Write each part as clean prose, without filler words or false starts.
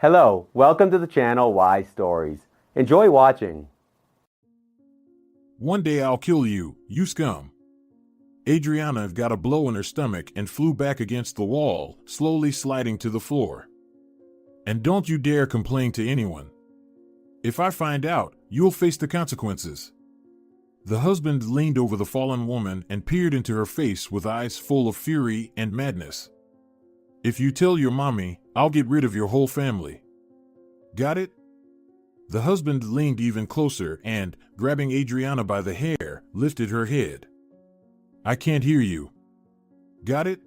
Hello, welcome to the channel Why Stories. Enjoy watching. One day I'll kill you, you scum. Adriana got a blow in her stomach and flew back against the wall, slowly sliding to the floor. And don't you dare complain to anyone. If I find out, you'll face the consequences. The husband leaned over the fallen woman and peered into her face with eyes full of fury and madness. If you tell your mommy, I'll get rid of your whole family. Got it? The husband leaned even closer and, grabbing Adriana by the hair, lifted her head. I can't hear you. Got it?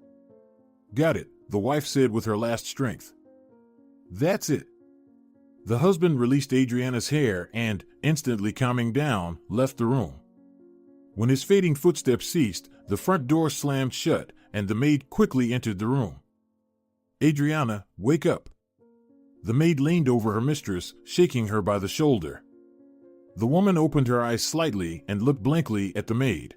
Got it, the wife said with her last strength. That's it. The husband released Adriana's hair and, instantly calming down, left the room. When his fading footsteps ceased, the front door slammed shut, and the maid quickly entered the room. Adriana, wake up. The maid leaned over her mistress, shaking her by the shoulder. The woman opened her eyes slightly and looked blankly at the maid.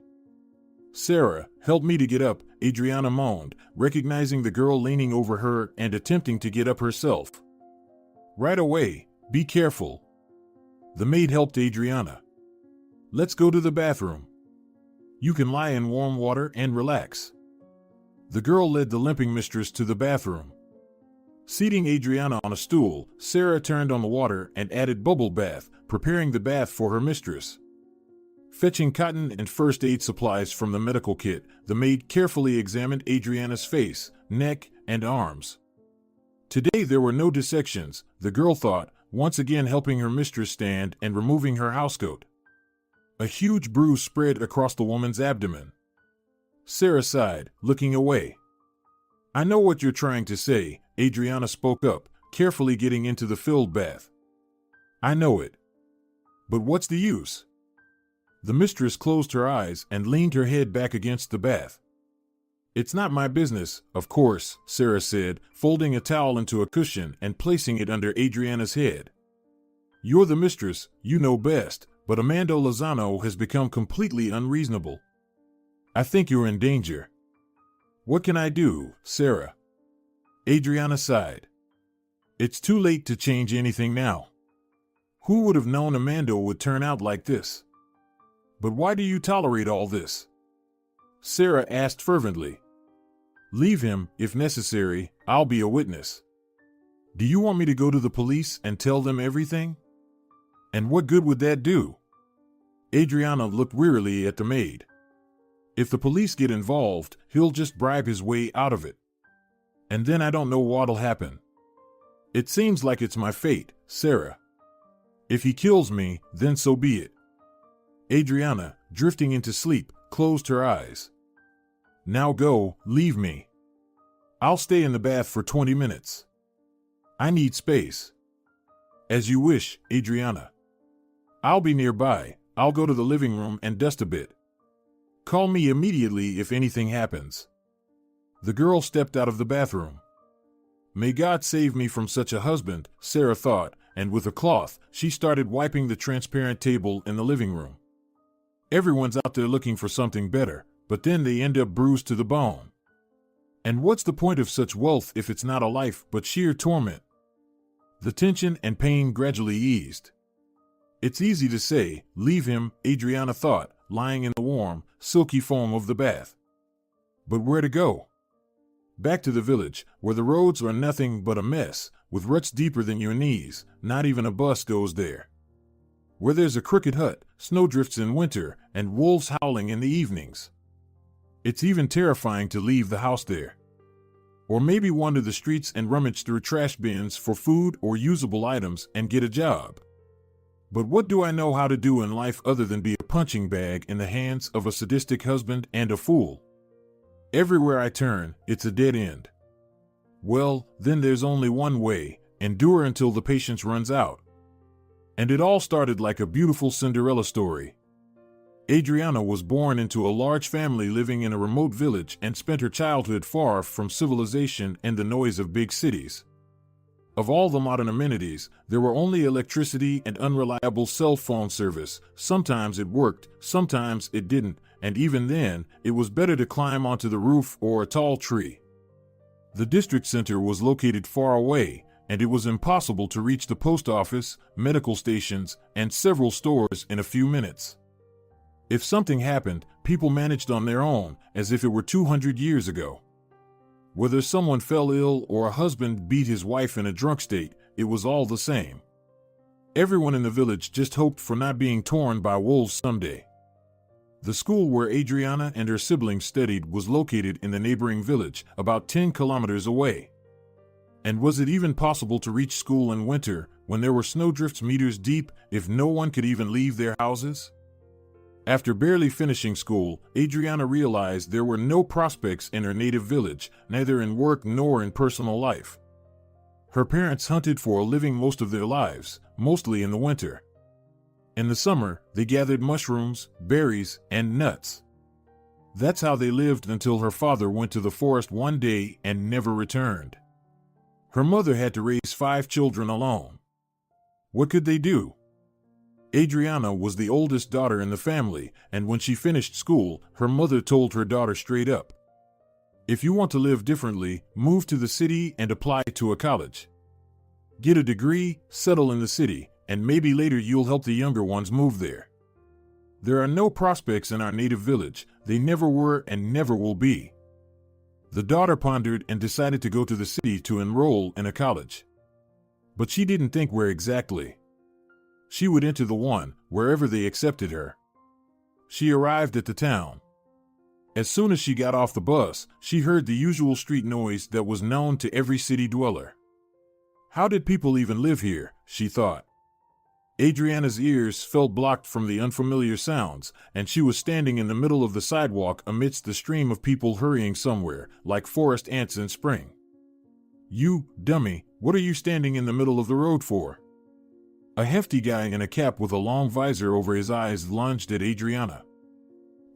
Sarah, help me to get up, Adriana moaned, recognizing the girl leaning over her and attempting to get up herself. Right away, be careful. The maid helped Adriana. Let's go to the bathroom. You can lie in warm water and relax. The girl led the limping mistress to the bathroom. Seating Adriana on a stool, Sarah turned on the water and added bubble bath, preparing the bath for her mistress. Fetching cotton and first aid supplies from the medical kit, the maid carefully examined Adriana's face, neck, and arms. Today there were no dissections, the girl thought, once again helping her mistress stand and removing her housecoat. A huge bruise spread across the woman's abdomen. Sarah sighed, looking away. I know what you're trying to say, Adriana spoke up, carefully getting into the filled bath. I know it. But what's the use? The mistress closed her eyes and leaned her head back against the bath. It's not my business, of course, Sarah said, folding a towel into a cushion and placing it under Adriana's head. You're the mistress, you know best, but Amanda Lozano has become completely unreasonable. I think you're in danger. What can I do, Sarah? Adriana sighed. It's too late to change anything now. Who would have known Amanda would turn out like this? But why do you tolerate all this? Sarah asked fervently. Leave him, if necessary, I'll be a witness. Do you want me to go to the police and tell them everything? And what good would that do? Adriana looked wearily at the maid. If the police get involved, he'll just bribe his way out of it. And then I don't know what'll happen. It seems like it's my fate, Sarah. If he kills me, then so be it. Adriana, drifting into sleep, closed her eyes. Now go, leave me. I'll stay in the bath for 20 minutes. I need space. As you wish, Adriana. I'll be nearby. I'll go to the living room and dust a bit. Call me immediately if anything happens. The girl stepped out of the bathroom. May God save me from such a husband, Sarah thought, and with a cloth, she started wiping the transparent table in the living room. Everyone's out there looking for something better, but then they end up bruised to the bone. And what's the point of such wealth if it's not a life but sheer torment? The tension and pain gradually eased. It's easy to say, leave him, Adriana thought, lying in the warm, silky foam of the bath. But where to go? Back to the village, where the roads are nothing but a mess, with ruts deeper than your knees, not even a bus goes there. Where there's a crooked hut, snowdrifts in winter, and wolves howling in the evenings. It's even terrifying to leave the house there. Or maybe wander the streets and rummage through trash bins for food or usable items and get a job. But what do I know how to do in life other than be a punching bag in the hands of a sadistic husband and a fool? Everywhere I turn, it's a dead end. Well, then there's only one way, endure until the patience runs out. And it all started like a beautiful Cinderella story. Adriana was born into a large family living in a remote village and spent her childhood far from civilization and the noise of big cities. Of all the modern amenities, there were only electricity and unreliable cell phone service. Sometimes it worked, sometimes it didn't, and even then, it was better to climb onto the roof or a tall tree. The district center was located far away, and it was impossible to reach the post office, medical stations, and several stores in a few minutes. If something happened, people managed on their own, as if it were 200 years ago. Whether someone fell ill or a husband beat his wife in a drunk state, it was all the same. Everyone in the village just hoped for not being torn by wolves someday. The school where Adriana and her siblings studied was located in the neighboring village, about 10 kilometers away. And was it even possible to reach school in winter, when there were snowdrifts meters deep, if no one could even leave their houses? After barely finishing school, Adriana realized there were no prospects in her native village, neither in work nor in personal life. Her parents hunted for a living most of their lives, mostly in the winter. In the summer, they gathered mushrooms, berries, and nuts. That's how they lived until her father went to the forest one day and never returned. Her mother had to raise 5 children alone. What could they do? Adriana was the oldest daughter in the family, and when she finished school, her mother told her daughter straight up, "If you want to live differently, move to the city and apply to a college. Get a degree, settle in the city, and maybe later you'll help the younger ones move there. There are no prospects in our native village, they never were and never will be." The daughter pondered and decided to go to the city to enroll in a college. But she didn't think where exactly. She would enter the one, wherever they accepted her. She arrived at the town. As soon as she got off the bus, she heard the usual street noise that was known to every city dweller. How did people even live here, she thought. Adriana's ears felt blocked from the unfamiliar sounds, and she was standing in the middle of the sidewalk amidst the stream of people hurrying somewhere, like forest ants in spring. "You, dummy, what are you standing in the middle of the road for?" A hefty guy in a cap with a long visor over his eyes lunged at Adriana.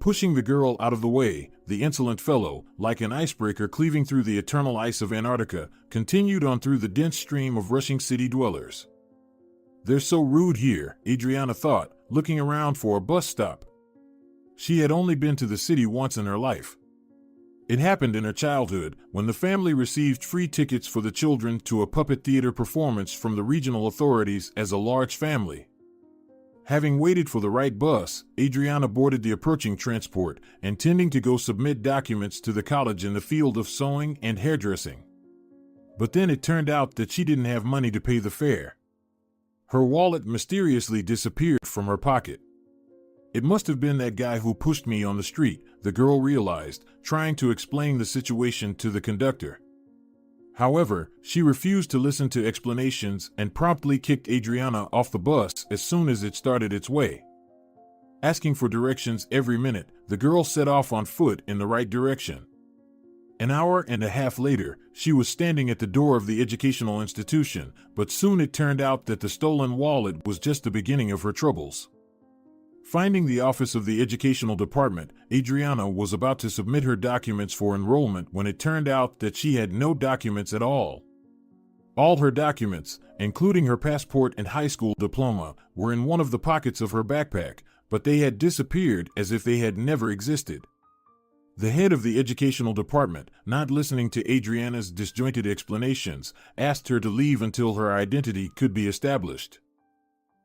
Pushing the girl out of the way, the insolent fellow, like an icebreaker cleaving through the eternal ice of Antarctica, continued on through the dense stream of rushing city dwellers. "They're so rude here," Adriana thought, looking around for a bus stop. She had only been to the city once in her life. It happened in her childhood, when the family received free tickets for the children to a puppet theater performance from the regional authorities as a large family. Having waited for the right bus, Adriana boarded the approaching transport, intending to go submit documents to the college in the field of sewing and hairdressing. But then it turned out that she didn't have money to pay the fare. Her wallet mysteriously disappeared from her pocket. "It must have been that guy who pushed me on the street," the girl realized, trying to explain the situation to the conductor. However, she refused to listen to explanations and promptly kicked Adriana off the bus as soon as it started its way. Asking for directions every minute, the girl set off on foot in the right direction. An hour and a half later, she was standing at the door of the educational institution, but soon it turned out that the stolen wallet was just the beginning of her troubles. Finding the office of the educational department, Adriana was about to submit her documents for enrollment when it turned out that she had no documents at all. All her documents, including her passport and high school diploma, were in one of the pockets of her backpack, but they had disappeared as if they had never existed. The head of the educational department, not listening to Adriana's disjointed explanations, asked her to leave until her identity could be established.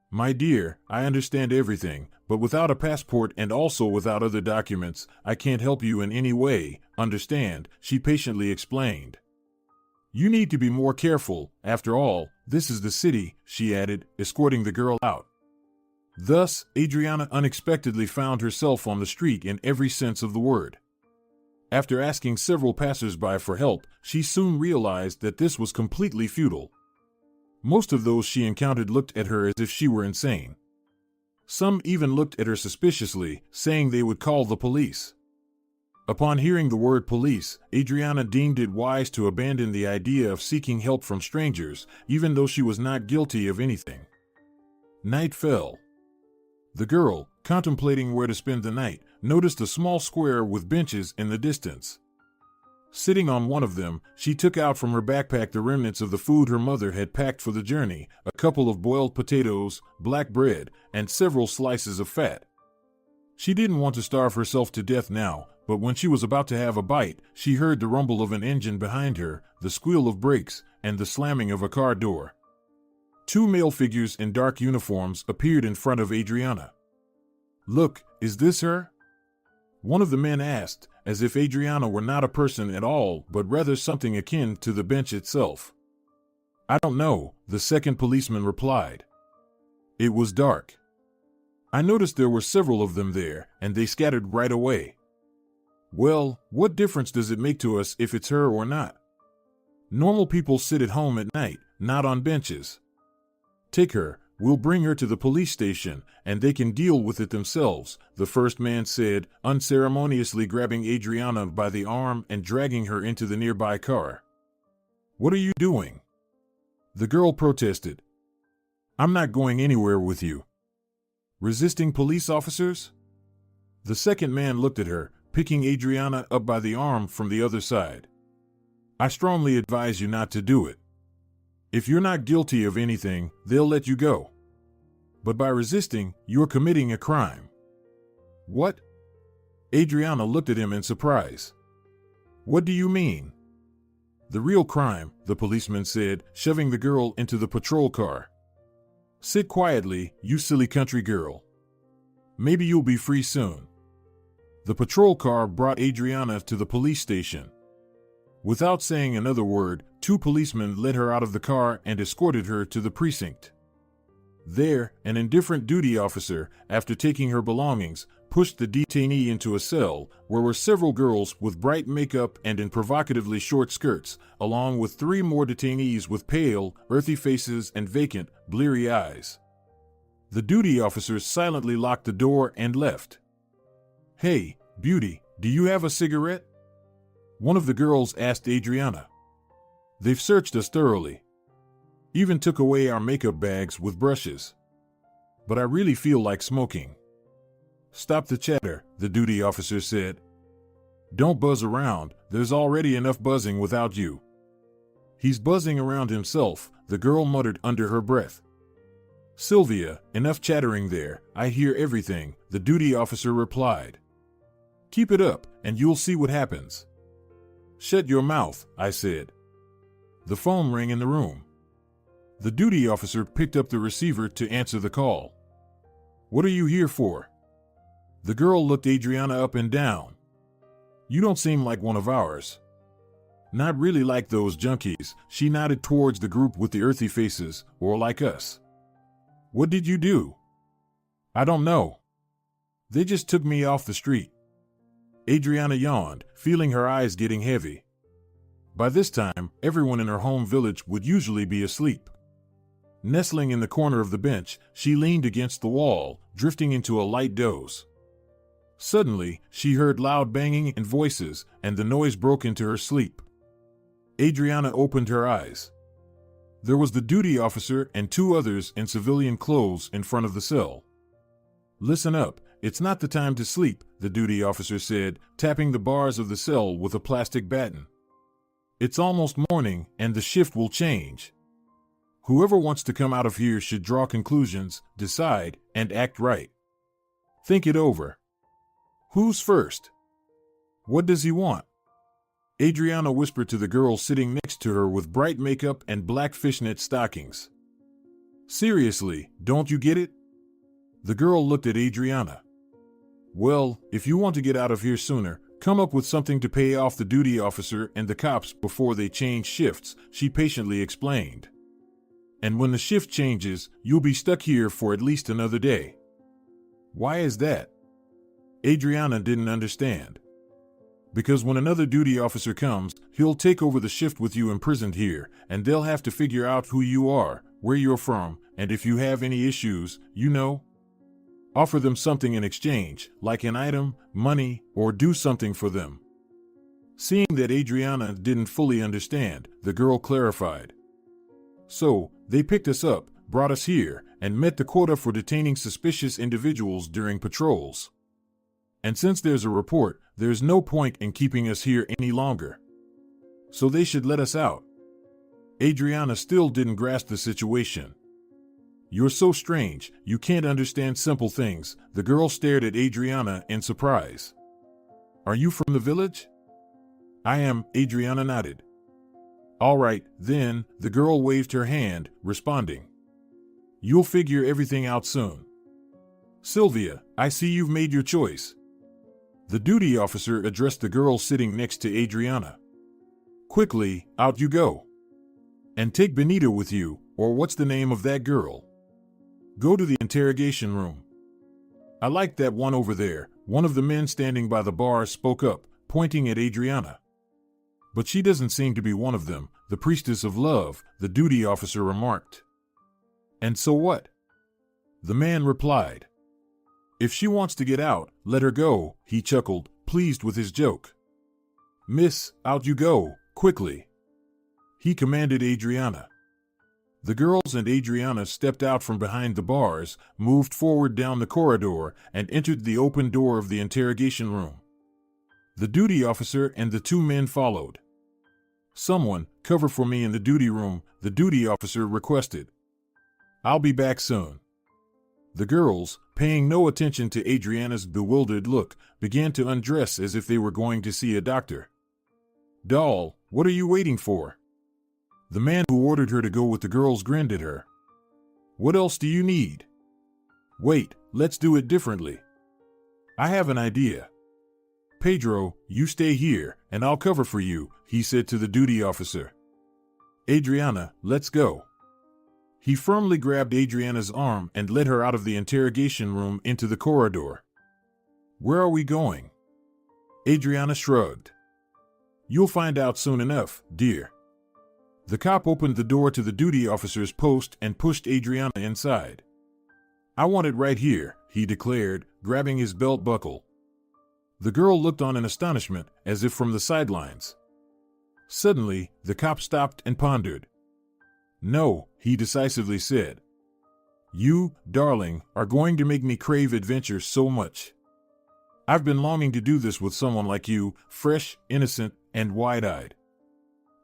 "My dear, I understand everything, but without a passport and also without other documents, I can't help you in any way, understand," she patiently explained. "You need to be more careful, after all, this is the city," she added, escorting the girl out. Thus, Adriana unexpectedly found herself on the street in every sense of the word. After asking several passers-by for help, she soon realized that this was completely futile. Most of those she encountered looked at her as if she were insane. Some even looked at her suspiciously, saying they would call the police. Upon hearing the word police, Adriana deemed it wise to abandon the idea of seeking help from strangers, even though she was not guilty of anything. Night fell. The girl, contemplating where to spend the night, noticed a small square with benches in the distance. Sitting on one of them, she took out from her backpack the remnants of the food her mother had packed for the journey, a couple of boiled potatoes, black bread, and several slices of fat. She didn't want to starve herself to death now, but when she was about to have a bite, she heard the rumble of an engine behind her, the squeal of brakes, and the slamming of a car door. Two male figures in dark uniforms appeared in front of Adriana. "Look, is this her?" one of the men asked, as if Adriana were not a person at all, but rather something akin to the bench itself. "I don't know," the second policeman replied. It was dark. I noticed there were several of them there, and they scattered right away. "Well, what difference does it make to us if it's her or not? Normal people sit at home at night, not on benches. Take her, we'll bring her to the police station, and they can deal with it themselves," the first man said, unceremoniously grabbing Adriana by the arm and dragging her into the nearby car. "What are you doing?" the girl protested. "I'm not going anywhere with you." "Resisting police officers?" The second man looked at her, picking Adriana up by the arm from the other side. "I strongly advise you not to do it. If you're not guilty of anything, they'll let you go. But by resisting, you're committing a crime." "What?" Adriana looked at him in surprise. "What do you mean?" "The real crime," the policeman said, shoving the girl into the patrol car. "Sit quietly, you silly country girl. Maybe you'll be free soon." The patrol car brought Adriana to the police station. Without saying another word, two policemen led her out of the car and escorted her to the precinct. There, an indifferent duty officer, after taking her belongings, pushed the detainee into a cell where were several girls with bright makeup and in provocatively short skirts, along with three more detainees with pale, earthy faces and vacant, bleary eyes. The duty officers silently locked the door and left. "Hey, beauty, do you have a cigarette?" one of the girls asked Adriana. "They've searched us thoroughly. Even took away our makeup bags with brushes. But I really feel like smoking." "Stop the chatter," the duty officer said. "Don't buzz around, there's already enough buzzing without you." "He's buzzing around himself," the girl muttered under her breath. "Sylvia, enough chattering there, I hear everything," the duty officer replied. "Keep it up, and you'll see what happens." "Shut your mouth," I said. The phone rang in the room. The duty officer picked up the receiver to answer the call. "What are you here for?" The girl looked Adriana up and down. "You don't seem like one of ours." "Not really like those junkies," she nodded towards the group with the earthy faces, "or like us." "What did you do?" "I don't know. They just took me off the street." Adriana yawned, feeling her eyes getting heavy. By this time, everyone in her home village would usually be asleep. Nestling in the corner of the bench, she leaned against the wall, drifting into a light doze. Suddenly, she heard loud banging and voices, and the noise broke into her sleep. Adriana opened her eyes. There was the duty officer and two others in civilian clothes in front of the cell. "Listen up, it's not the time to sleep," the duty officer said, tapping the bars of the cell with a plastic baton. "It's almost morning, and the shift will change. Whoever wants to come out of here should draw conclusions, decide, and act right. Think it over. Who's first? What does he want?" Adriana whispered to the girl sitting next to her with bright makeup and black fishnet stockings. "Seriously, don't you get it?" The girl looked at Adriana. "Well, if you want to get out of here sooner, come up with something to pay off the duty officer and the cops before they change shifts," she patiently explained. "And when the shift changes, you'll be stuck here for at least another day." "Why is that?" Adriana didn't understand. "Because when another duty officer comes, he'll take over the shift with you imprisoned here, and they'll have to figure out who you are, where you're from, and if you have any issues, you know. Offer them something in exchange, like an item, money, or do something for them." Seeing that Adriana didn't fully understand, the girl clarified. "So, they picked us up, brought us here, and met the quota for detaining suspicious individuals during patrols. And since there's a report, there's no point in keeping us here any longer. So they should let us out." Adriana still didn't grasp the situation. "You're so strange, you can't understand simple things," the girl stared at Adriana in surprise. "Are you from the village?" "I am," Adriana nodded. All right, then, the girl waved her hand, responding. You'll figure everything out soon. Sylvia, I see you've made your choice. The duty officer addressed the girl sitting next to Adriana. Quickly, out you go. And take Benita with you, or what's the name of that girl? Go to the interrogation room. I like that one over there, one of the men standing by the bar spoke up, pointing at Adriana. But she doesn't seem to be one of them, the priestess of love, the duty officer remarked. And so what? The man replied. If she wants to get out, let her go, he chuckled, pleased with his joke. Miss, out you go, quickly. He commanded Adriana. The girls and Adriana stepped out from behind the bars, moved forward down the corridor, and entered the open door of the interrogation room. The duty officer and the two men followed. Someone, cover for me in the duty room, the duty officer requested. I'll be back soon. The girls, paying no attention to Adriana's bewildered look, began to undress as if they were going to see a doctor. Doll, what are you waiting for? The man who ordered her to go with the girls grinned at her. What else do you need? Wait, let's do it differently. I have an idea. Pedro, you stay here, and I'll cover for you, he said to the duty officer. Adriana, let's go. He firmly grabbed Adriana's arm and led her out of the interrogation room into the corridor. Where are we going? Adriana shrugged. You'll find out soon enough, dear. The cop opened the door to the duty officer's post and pushed Adriana inside. I want it right here, he declared, grabbing his belt buckle. The girl looked on in astonishment, as if from the sidelines. Suddenly, the cop stopped and pondered. No, he decisively said. You, darling, are going to make me crave adventure so much. I've been longing to do this with someone like you, fresh, innocent, and wide-eyed.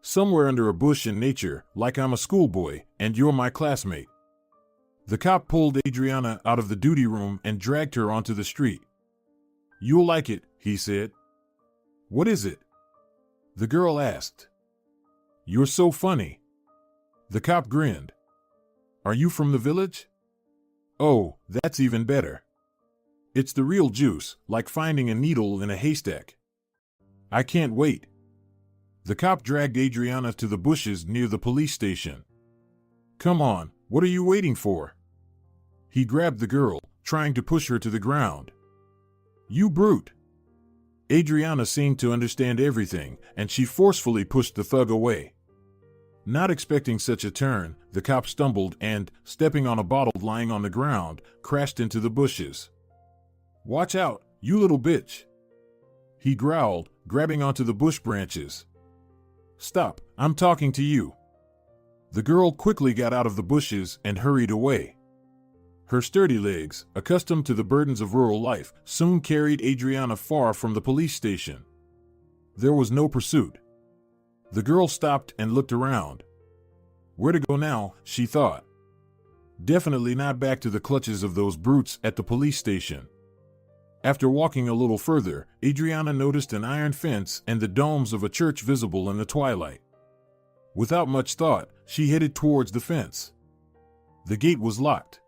Somewhere under a bush in nature, like I'm a schoolboy, and you're my classmate. The cop pulled Adriana out of the duty room and dragged her onto the street. You'll like it, he said. What is it? The girl asked. You're so funny. The cop grinned. Are you from the village? Oh, that's even better. It's the real juice, like finding a needle in a haystack. I can't wait. The cop dragged Adriana to the bushes near the police station. Come on, what are you waiting for? He grabbed the girl, trying to push her to the ground. You brute. Adriana seemed to understand everything, and she forcefully pushed the thug away. Not expecting such a turn, the cop stumbled and, stepping on a bottle lying on the ground, crashed into the bushes. Watch out, you little bitch. He growled, grabbing onto the bush branches. Stop, I'm talking to you. The girl quickly got out of the bushes and hurried away. Her sturdy legs, accustomed to the burdens of rural life, soon carried Adriana far from the police station. There was no pursuit. The girl stopped and looked around. Where to go now, she thought. Definitely not back to the clutches of those brutes at the police station. After walking a little further, Adriana noticed an iron fence and the domes of a church visible in the twilight. Without much thought, she headed towards the fence. The gate was locked.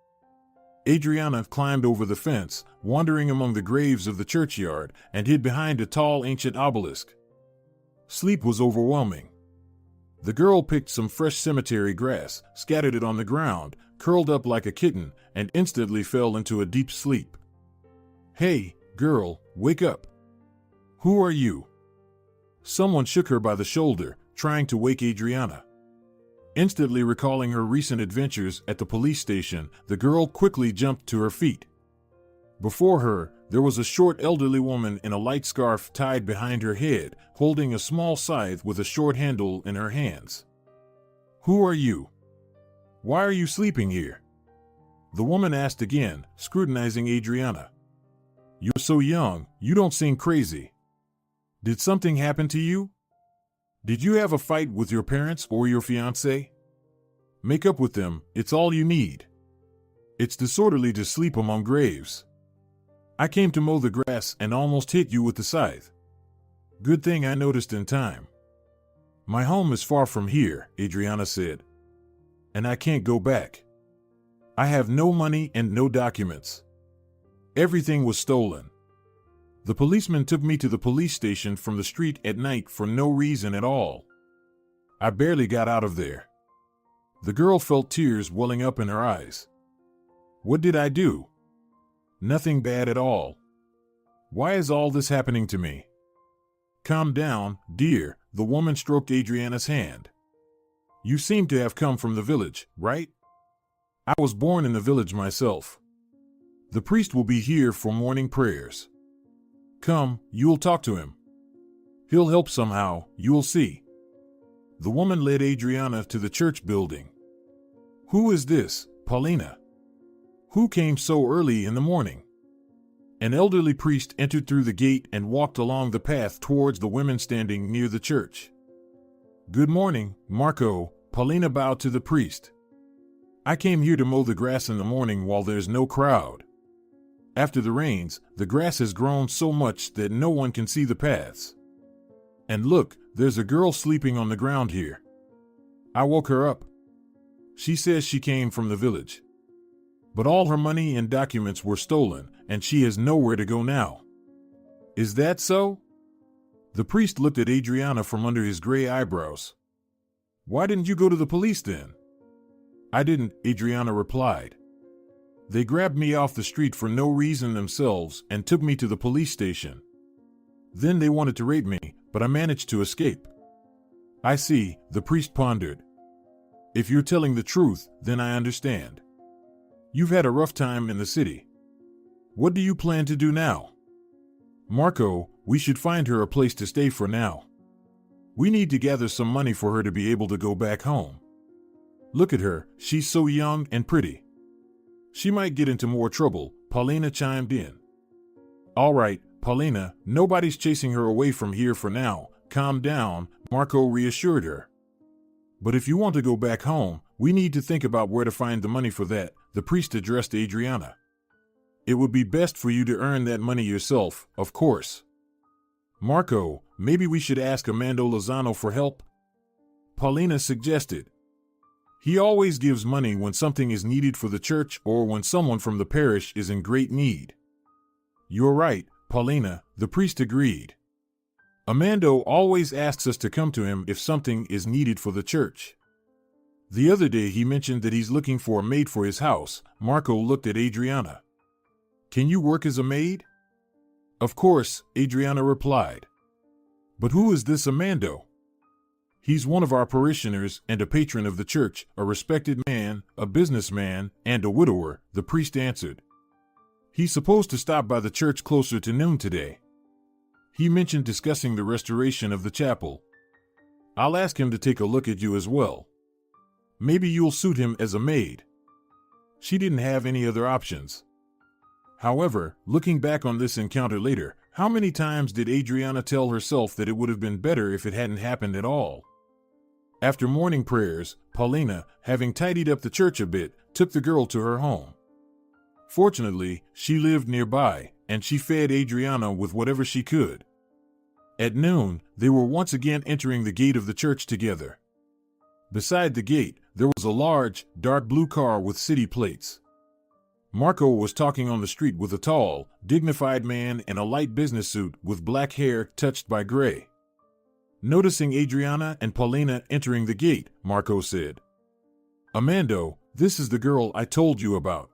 Adriana climbed over the fence, wandering among the graves of the churchyard, and hid behind a tall ancient obelisk. Sleep was overwhelming. The girl picked some fresh cemetery grass, scattered it on the ground, curled up like a kitten, and instantly fell into a deep sleep. Hey, girl, wake up. Who are you? Someone shook her by the shoulder, trying to wake Adriana. Instantly recalling her recent adventures at the police station, the girl quickly jumped to her feet. Before her, there was a short elderly woman in a light scarf tied behind her head, holding a small scythe with a short handle in her hands. Who are you? Why are you sleeping here? The woman asked again, scrutinizing Adriana. You're so young, you don't seem crazy. Did something happen to you? Did you have a fight with your parents or your fiancé? Make up with them, it's all you need. It's disorderly to sleep among graves. I came to mow the grass and almost hit you with the scythe. Good thing I noticed in time. My home is far from here, Adriana said. And I can't go back. I have no money and no documents. Everything was stolen. The policeman took me to the police station from the street at night for no reason at all. I barely got out of there. The girl felt tears welling up in her eyes. What did I do? Nothing bad at all. Why is all this happening to me? Calm down, dear, the woman stroked Adriana's hand. You seem to have come from the village, right? I was born in the village myself. The priest will be here for morning prayers. Come, you'll talk to him. He'll help somehow, you'll see. The woman led Adriana to the church building. Who is this, Paulina? Who came so early in the morning? An elderly priest entered through the gate and walked along the path towards the women standing near the church. Good morning, Marco, Paulina bowed to the priest. I came here to mow the grass in the morning while there's no crowd. After the rains, the grass has grown so much that no one can see the paths. And look, there's a girl sleeping on the ground here. I woke her up. She says she came from the village. But all her money and documents were stolen, and she has nowhere to go now. Is that so? The priest looked at Adriana from under his gray eyebrows. Why didn't you go to the police then? I didn't, Adriana replied. They grabbed me off the street for no reason themselves and took me to the police station. Then they wanted to rape me, but I managed to escape. I see, the priest pondered. If you're telling the truth, then I understand. You've had a rough time in the city. What do you plan to do now? Marco, we should find her a place to stay for now. We need to gather some money for her to be able to go back home. Look at her, she's so young and pretty. She might get into more trouble, Paulina chimed in. All right, Paulina, nobody's chasing her away from here for now. Calm down, Marco reassured her. But if you want to go back home, we need to think about where to find the money for that, the priest addressed Adriana. It would be best for you to earn that money yourself, of course. Marco, maybe we should ask Armando Lozano for help? Paulina suggested. He always gives money when something is needed for the church or when someone from the parish is in great need. You're right, Paulina, the priest agreed. Armando always asks us to come to him if something is needed for the church. The other day he mentioned that he's looking for a maid for his house. Marco looked at Adriana. Can you work as a maid? Of course, Adriana replied. But who is this Armando? He's one of our parishioners and a patron of the church, a respected man, a businessman, and a widower, the priest answered. He's supposed to stop by the church closer to noon today. He mentioned discussing the restoration of the chapel. I'll ask him to take a look at you as well. Maybe you'll suit him as a maid. She didn't have any other options. However, looking back on this encounter later, how many times did Adriana tell herself that it would have been better if it hadn't happened at all? After morning prayers, Paulina, having tidied up the church a bit, took the girl to her home. Fortunately, she lived nearby, and she fed Adriana with whatever she could. At noon, they were once again entering the gate of the church together. Beside the gate, there was a large, dark blue car with city plates. Marco was talking on the street with a tall, dignified man in a light business suit with black hair touched by gray. Noticing Adriana and Paulina entering the gate, Marco said, Armando, this is the girl I told you about.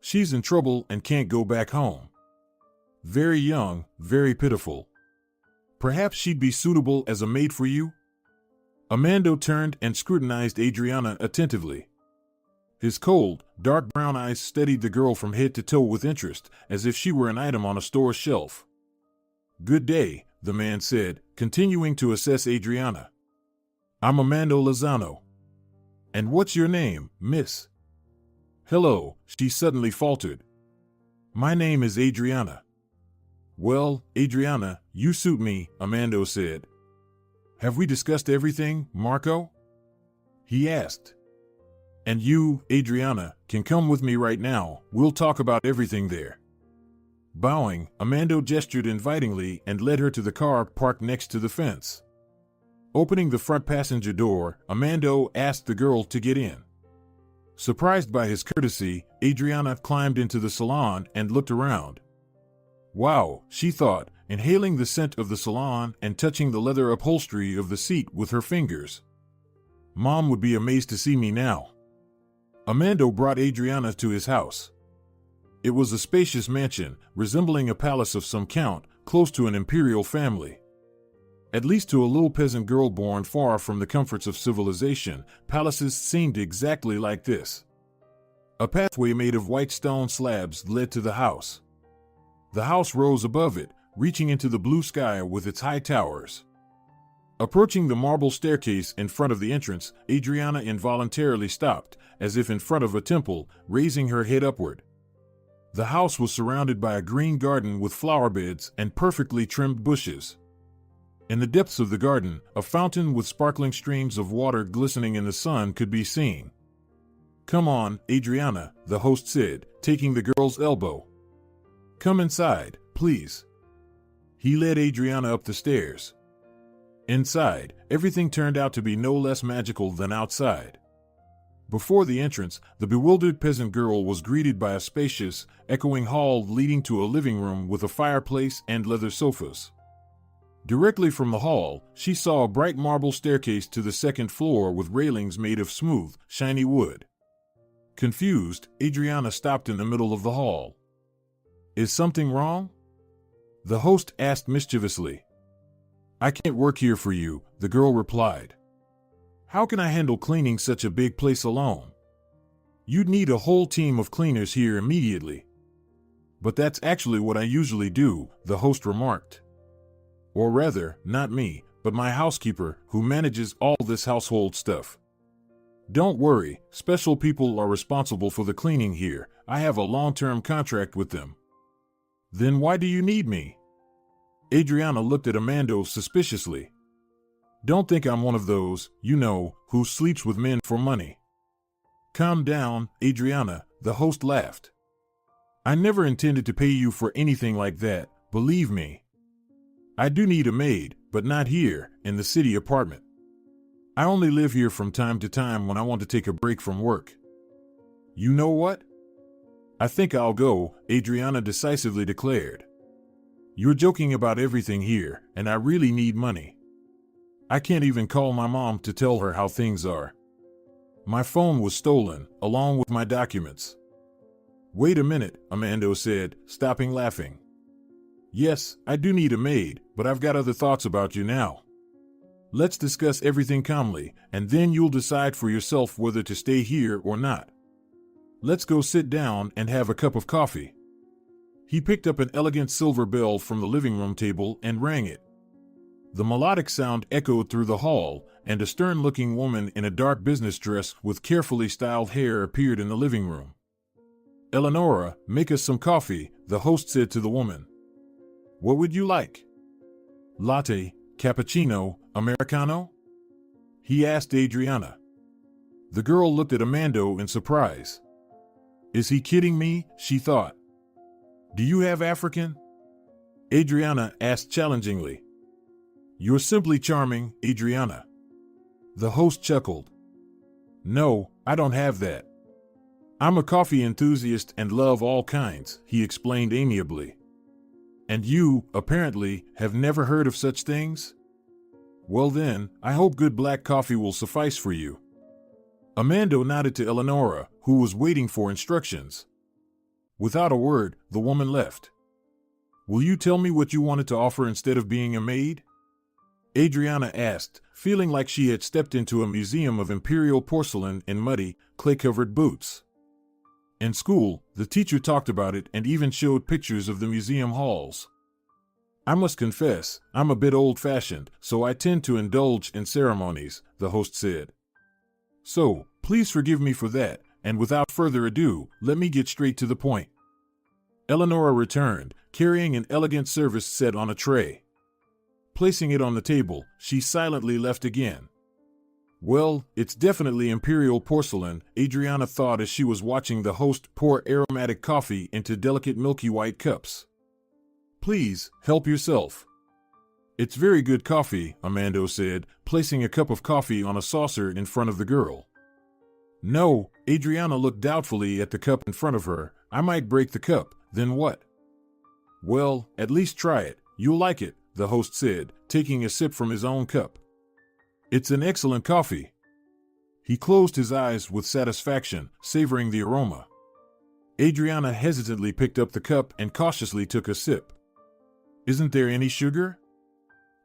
She's in trouble and can't go back home. Very young, very pitiful. Perhaps she'd be suitable as a maid for you? Armando turned and scrutinized Adriana attentively. His cold, dark brown eyes studied the girl from head to toe with interest, as if she were an item on a store shelf. Good day, the man said, continuing to assess Adriana. I'm Armando Lozano. And what's your name, miss? Hello, she suddenly faltered. My name is Adriana. Well, Adriana, you suit me, Armando said. Have we discussed everything, Marco? He asked. And you, Adriana, can come with me right now. We'll talk about everything there. Bowing, Armando gestured invitingly and led her to the car parked next to the fence. Opening the front passenger door, Amando asked the girl to get in. Surprised by his courtesy, Adriana climbed into the salon and looked around. Wow, she thought, inhaling the scent of the salon and touching the leather upholstery of the seat with her fingers. Mom would be amazed to see me now. Amando brought Adriana to his house. It was a spacious mansion, resembling a palace of some count, close to an imperial family. At least to a little peasant girl born far from the comforts of civilization, palaces seemed exactly like this. A pathway made of white stone slabs led to the house. The house rose above it, reaching into the blue sky with its high towers. Approaching the marble staircase in front of the entrance, Adriana involuntarily stopped, as if in front of a temple, raising her head upward. The house was surrounded by a green garden with flower beds and perfectly trimmed bushes. In the depths of the garden, a fountain with sparkling streams of water glistening in the sun could be seen. "Come on, Adriana," the host said, taking the girl's elbow. "Come inside, please." He led Adriana up the stairs. Inside, everything turned out to be no less magical than outside. Before the entrance, the bewildered peasant girl was greeted by a spacious, echoing hall leading to a living room with a fireplace and leather sofas. Directly from the hall, she saw a bright marble staircase to the second floor with railings made of smooth, shiny wood. Confused, Adriana stopped in the middle of the hall. "Is something wrong?" the host asked mischievously. "I can't work here for you," the girl replied. "How can I handle cleaning such a big place alone? You'd need a whole team of cleaners here immediately." "But that's actually what I usually do," the host remarked. "Or rather, not me, but my housekeeper, who manages all this household stuff. Don't worry, special people are responsible for the cleaning here. I have a long-term contract with them." "Then why do you need me?" Adriana looked at Amando suspiciously. "Don't think I'm one of those, who sleeps with men for money." "Calm down, Adriana," the host laughed. "I never intended to pay you for anything like that, believe me. I do need a maid, but not here, in the city apartment. I only live here from time to time when I want to take a break from work." "You know what? I think I'll go," Adriana decisively declared. "You're joking about everything here, and I really need money. I can't even call my mom to tell her how things are. My phone was stolen, along with my documents." "Wait a minute," Amando said, stopping laughing. "Yes, I do need a maid, but I've got other thoughts about you now. Let's discuss everything calmly, and then you'll decide for yourself whether to stay here or not. Let's go sit down and have a cup of coffee." He picked up an elegant silver bell from the living room table and rang it. The melodic sound echoed through the hall, and a stern-looking woman in a dark business dress with carefully styled hair appeared in the living room. "Eleonora, make us some coffee," the host said to the woman. "What would you like? Latte, cappuccino, Americano?" he asked Adriana. The girl looked at Amando in surprise. "Is he kidding me?" she thought. "Do you have African?" Adriana asked challengingly. "You're simply charming, Adriana." The host chuckled. "No, I don't have that. I'm a coffee enthusiast and love all kinds," he explained amiably. "And you, apparently, have never heard of such things? Well then, I hope good black coffee will suffice for you." Amando nodded to Eleonora, who was waiting for instructions. Without a word, the woman left. "Will you tell me what you wanted to offer instead of being a maid?" Adriana asked, feeling like she had stepped into a museum of imperial porcelain in muddy, clay-covered boots. In school, the teacher talked about it and even showed pictures of the museum halls. "I must confess, I'm a bit old-fashioned, so I tend to indulge in ceremonies," the host said. "So, please forgive me for that, and without further ado, let me get straight to the point." Eleonora returned, carrying an elegant service set on a tray. Placing it on the table, she silently left again. "Well, it's definitely imperial porcelain," Adriana thought as she was watching the host pour aromatic coffee into delicate milky white cups. "Please, help yourself." It's very good coffee, Amando said, placing a cup of coffee on a saucer in front of the girl. No, Adriana looked doubtfully at the cup in front of her. I might break the cup, then what? Well, at least try it. You'll like it, the host said, taking a sip from his own cup. It's an excellent coffee. He closed his eyes with satisfaction, savoring the aroma. Adriana hesitantly picked up the cup and cautiously took a sip. Isn't there any sugar?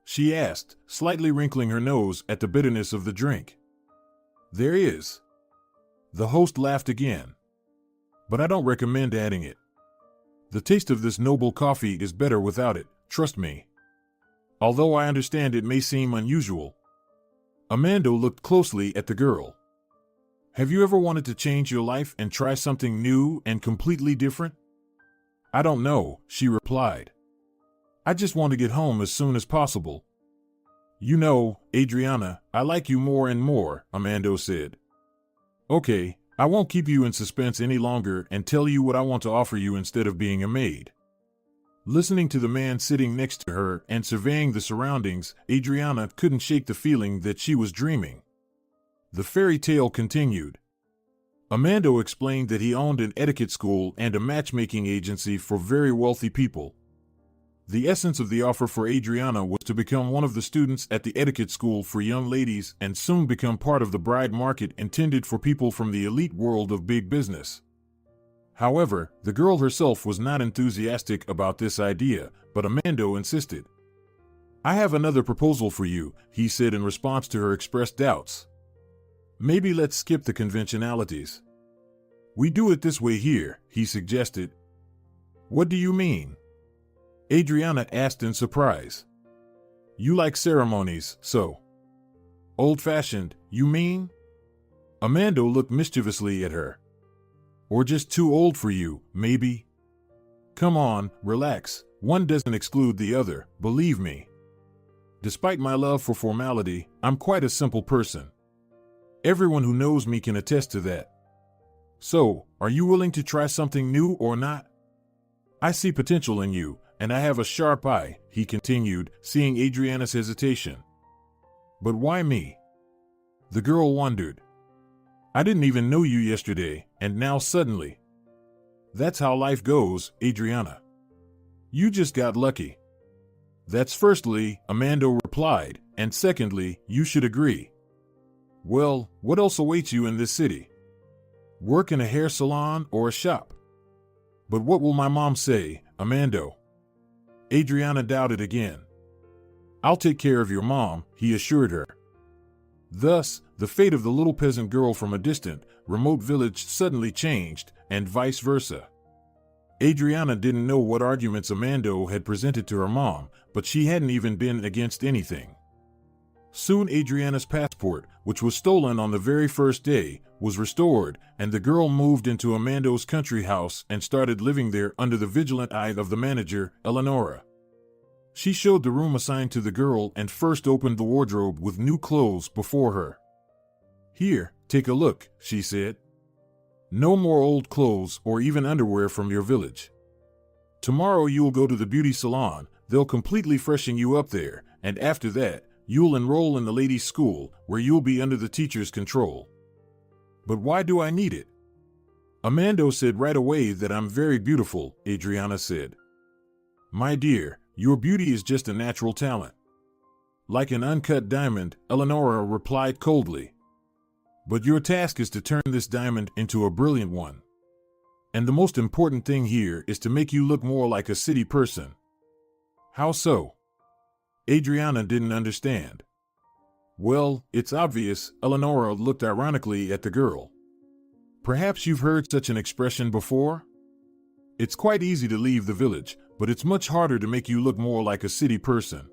She asked, slightly wrinkling her nose at the bitterness of the drink. There is. The host laughed again. But I don't recommend adding it. The taste of this noble coffee is better without it, trust me. Although I understand it may seem unusual. Amando looked closely at the girl. Have you ever wanted to change your life and try something new and completely different? I don't know, she replied. I just want to get home as soon as possible. You know, Adriana, I like you more and more, Amando said. Okay, I won't keep you in suspense any longer and tell you what I want to offer you instead of being a maid. Listening to the man sitting next to her and surveying the surroundings, Adriana couldn't shake the feeling that she was dreaming. The fairy tale continued. Amando explained that he owned an etiquette school and a matchmaking agency for very wealthy people. The essence of the offer for Adriana was to become one of the students at the etiquette school for young ladies and soon become part of the bride market intended for people from the elite world of big business. However, the girl herself was not enthusiastic about this idea, but Amando insisted. I have another proposal for you, he said in response to her expressed doubts. Maybe let's skip the conventionalities. We do it this way here, he suggested. What do you mean? Adriana asked in surprise. You like ceremonies, so. Old-fashioned, you mean? Amando looked mischievously at her. Or just too old for you, maybe? Come on, relax, one doesn't exclude the other, believe me. Despite my love for formality, I'm quite a simple person. Everyone who knows me can attest to that. So, are you willing to try something new or not? I see potential in you, and I have a sharp eye, he continued, seeing Adriana's hesitation. But why me? The girl wondered. I didn't even know you yesterday, and now suddenly. That's how life goes, Adriana. You just got lucky. That's firstly, Amando replied, and secondly, you should agree. Well, what else awaits you in this city? Work in a hair salon or a shop? But what will my mom say, Amando? Adriana doubted again. I'll take care of your mom, he assured her. Thus, the fate of the little peasant girl from a distant, remote village suddenly changed, and vice versa. Adriana didn't know what arguments Amando had presented to her mom, but she hadn't even been against anything. Soon Adriana's passport, which was stolen on the very first day, was restored, and the girl moved into Amando's country house and started living there under the vigilant eye of the manager, Eleonora. She showed the room assigned to the girl and first opened the wardrobe with new clothes before her. Here, take a look, she said. No more old clothes or even underwear from your village. Tomorrow you'll go to the beauty salon, they'll completely freshen you up there, and after that, you'll enroll in the ladies' school, where you'll be under the teacher's control. But why do I need it? Amando said right away that I'm very beautiful, Adriana said. My dear, your beauty is just a natural talent. Like an uncut diamond, Eleonora replied coldly. But your task is to turn this diamond into a brilliant one. And the most important thing here is to make you look more like a city person. How so? Adriana didn't understand. Well, it's obvious, Eleonora looked ironically at the girl. Perhaps you've heard such an expression before? It's quite easy to leave the village, but it's much harder to make you look more like a city person.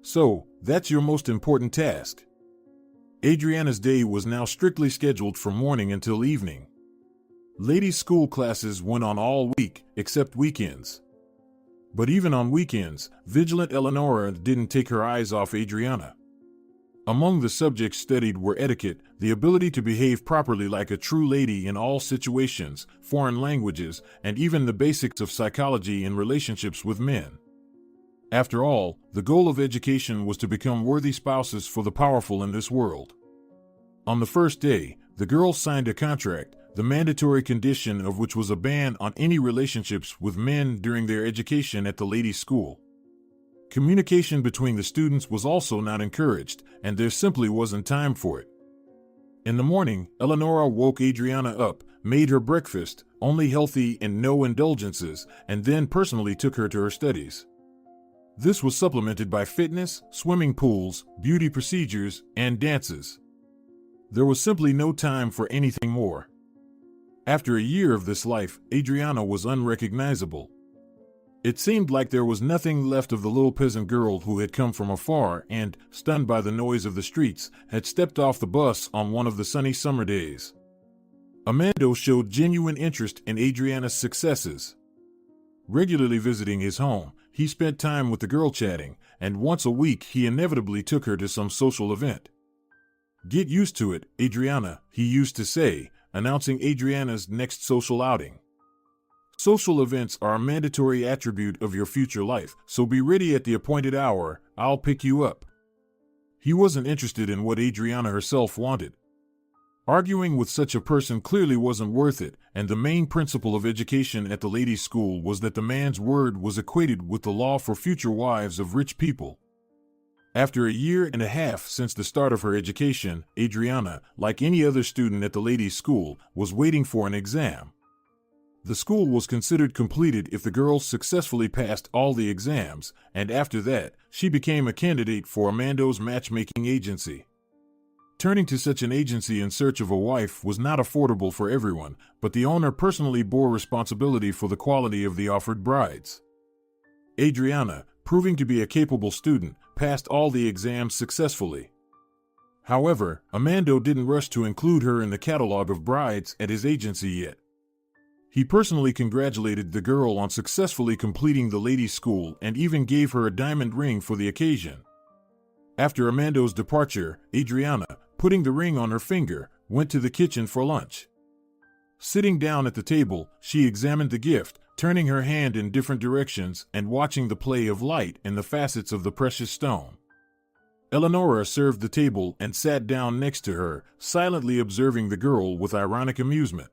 So, that's your most important task. Adriana's day was now strictly scheduled from morning until evening. Ladies' school classes went on all week, except weekends. But even on weekends, vigilant Eleonora didn't take her eyes off Adriana. Among the subjects studied were etiquette, the ability to behave properly like a true lady in all situations, foreign languages, and even the basics of psychology in relationships with men. After all, the goal of education was to become worthy spouses for the powerful in this world. On the first day, the girls signed a contract, the mandatory condition of which was a ban on any relationships with men during their education at the ladies' school. Communication between the students was also not encouraged, and there simply wasn't time for it. In the morning, Eleonora woke Adriana up, made her breakfast, only healthy and no indulgences, and then personally took her to her studies. This was supplemented by fitness, swimming pools, beauty procedures, and dances. There was simply no time for anything more. After a year of this life, Adriana was unrecognizable. It seemed like there was nothing left of the little peasant girl who had come from afar and, stunned by the noise of the streets, had stepped off the bus on one of the sunny summer days. Armando showed genuine interest in Adriana's successes. Regularly visiting his home, he spent time with the girl chatting, and once a week he inevitably took her to some social event. "Get used to it, Adriana," he used to say, announcing Adriana's next social outing. "Social events are a mandatory attribute of your future life, so be ready at the appointed hour, I'll pick you up." He wasn't interested in what Adriana herself wanted. Arguing with such a person clearly wasn't worth it, and the main principle of education at the ladies' school was that the man's word was equated with the law for future wives of rich people. After a year and a half since the start of her education, Adriana, like any other student at the ladies' school, was waiting for an exam. The school was considered completed if the girls successfully passed all the exams, and after that, she became a candidate for Armando's matchmaking agency. Turning to such an agency in search of a wife was not affordable for everyone, but the owner personally bore responsibility for the quality of the offered brides. Adriana, proving to be a capable student, passed all the exams successfully. However, Armando didn't rush to include her in the catalog of brides at his agency yet. He personally congratulated the girl on successfully completing the ladies' school and even gave her a diamond ring for the occasion. After Armando's departure, Adriana, putting the ring on her finger, went to the kitchen for lunch. Sitting down at the table, she examined the gift, turning her hand in different directions and watching the play of light in the facets of the precious stone. Eleonora served the table and sat down next to her, silently observing the girl with ironic amusement.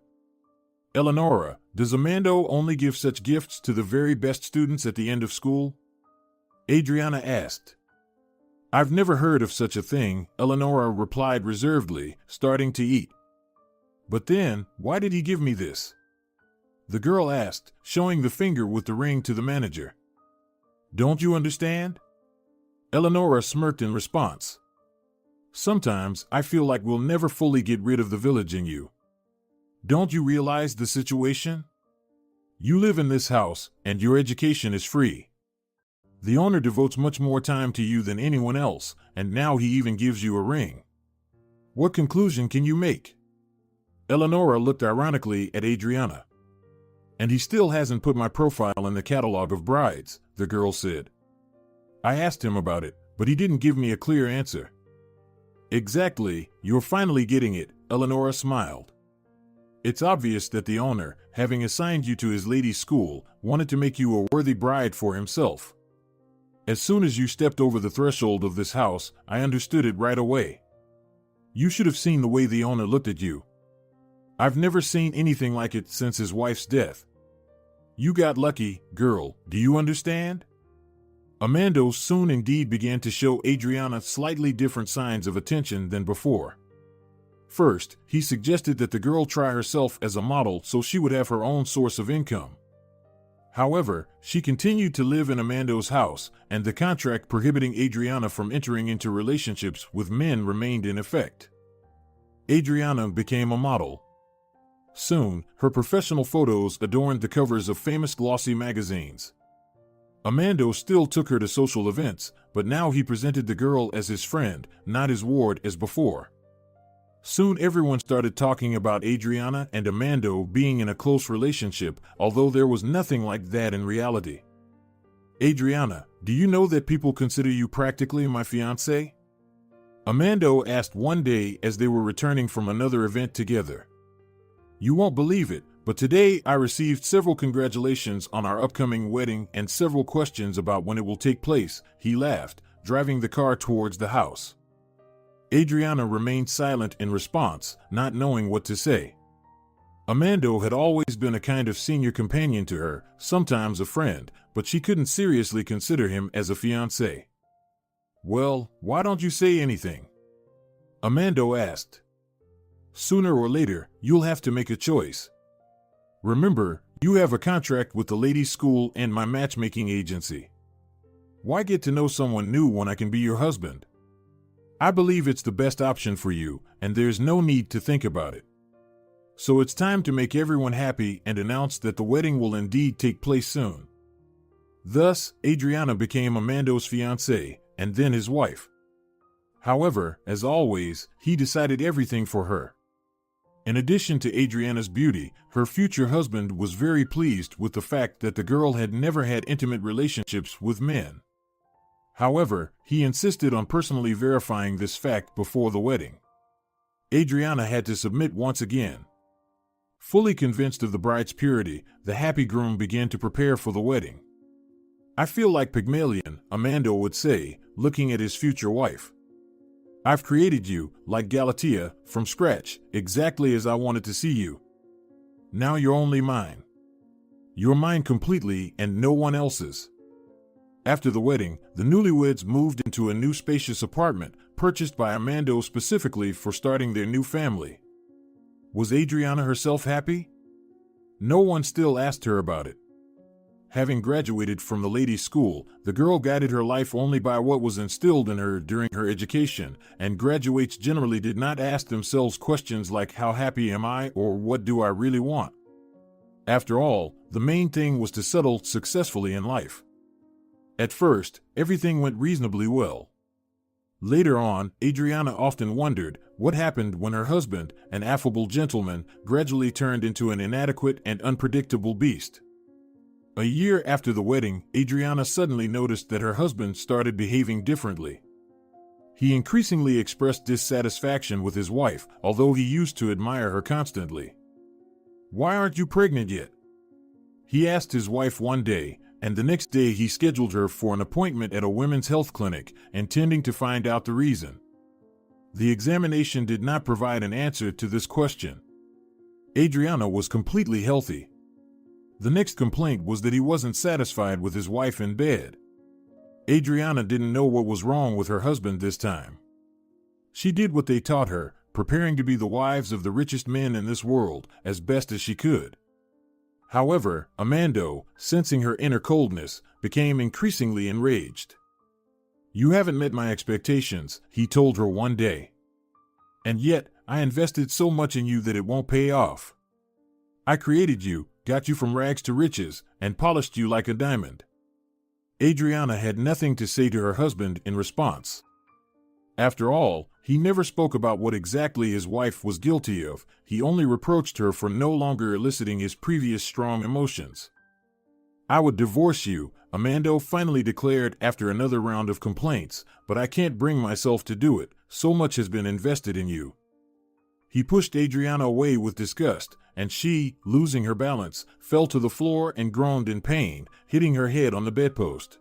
"Eleonora, does Armando only give such gifts to the very best students at the end of school?" Adriana asked. "I've never heard of such a thing," Eleonora replied reservedly, starting to eat. "But then, why did he give me this?" the girl asked, showing the finger with the ring to the manager. "Don't you understand?" Eleonora smirked in response. "Sometimes I feel like we'll never fully get rid of the village in you. Don't you realize the situation? You live in this house, and your education is free. The owner devotes much more time to you than anyone else, and now he even gives you a ring. What conclusion can you make?" Eleonora looked ironically at Adriana. "And he still hasn't put my profile in the catalog of brides," the girl said. "I asked him about it, but he didn't give me a clear answer." "Exactly, you're finally getting it," Eleonora smiled. "It's obvious that the owner, having assigned you to his ladies' school, wanted to make you a worthy bride for himself. As soon as you stepped over the threshold of this house, I understood it right away. You should have seen the way the owner looked at you. I've never seen anything like it since his wife's death. You got lucky, girl, do you understand?" Armando soon indeed began to show Adriana slightly different signs of attention than before. First, he suggested that the girl try herself as a model so she would have her own source of income. However, she continued to live in Armando's house, and the contract prohibiting Adriana from entering into relationships with men remained in effect. Adriana became a model. Soon, her professional photos adorned the covers of famous glossy magazines. Armando still took her to social events, but now he presented the girl as his friend, not his ward as before. Soon everyone started talking about Adriana and Armando being in a close relationship, although there was nothing like that in reality. "Adriana, do you know that people consider you practically my fiancé?" Armando asked one day as they were returning from another event together. "You won't believe it, But today I received several congratulations on our upcoming wedding and several questions about when it will take place," he laughed, driving the car towards the house. Adriana remained silent in response, not knowing what to say. Armando had always been a kind of senior companion to her, sometimes a friend, but she couldn't seriously consider him as a fiancé. "Well, why don't you say anything?" Armando asked. "Sooner or later, you'll have to make a choice. Remember, you have a contract with the ladies' school and my matchmaking agency. Why get to know someone new when I can be your husband? I believe it's the best option for you, and there's no need to think about it. So it's time to make everyone happy and announce that the wedding will indeed take place soon." Thus, Adriana became Armando's fiancée, and then his wife. However, as always, he decided everything for her. In addition to Adriana's beauty, her future husband was very pleased with the fact that the girl had never had intimate relationships with men. However, he insisted on personally verifying this fact before the wedding. Adriana had to submit once again. Fully convinced of the bride's purity, the happy groom began to prepare for the wedding. "I feel like Pygmalion," Armando would say, looking at his future wife. "I've created you, like Galatea, from scratch, exactly as I wanted to see you. Now you're only mine. You're mine completely and no one else's." After the wedding, the newlyweds moved into a new spacious apartment, purchased by Armando specifically for starting their new family. Was Adriana herself happy? No one still asked her about it. Having graduated from the ladies' school, the girl guided her life only by what was instilled in her during her education, and graduates generally did not ask themselves questions like "How happy am I?" or "What do I really want?" After all, the main thing was to settle successfully in life. At first, everything went reasonably well. Later on, Adriana often wondered what happened when her husband, an affable gentleman, gradually turned into an inadequate and unpredictable beast. A year after the wedding, Adriana suddenly noticed that her husband started behaving differently. He increasingly expressed dissatisfaction with his wife, although he used to admire her constantly. "Why aren't you pregnant yet?" he asked his wife one day, and the next day he scheduled her for an appointment at a women's health clinic, intending to find out the reason. The examination did not provide an answer to this question. Adriana was completely healthy. The next complaint was that he wasn't satisfied with his wife in bed. Adriana didn't know what was wrong with her husband this time. She did what they taught her, preparing to be the wives of the richest men in this world, as best as she could. However, Armando, sensing her inner coldness, became increasingly enraged. "You haven't met my expectations," he told her one day. "And yet, I invested so much in you that it won't pay off. I created you, got you from rags to riches, and polished you like a diamond." Adriana had nothing to say to her husband in response. After all, he never spoke about what exactly his wife was guilty of. He only reproached her for no longer eliciting his previous strong emotions. "I would divorce you," Armando finally declared after another round of complaints, "but I can't bring myself to do it. So much has been invested in you." He pushed Adriana away with disgust, and she, losing her balance, fell to the floor and groaned in pain, hitting her head on the bedpost.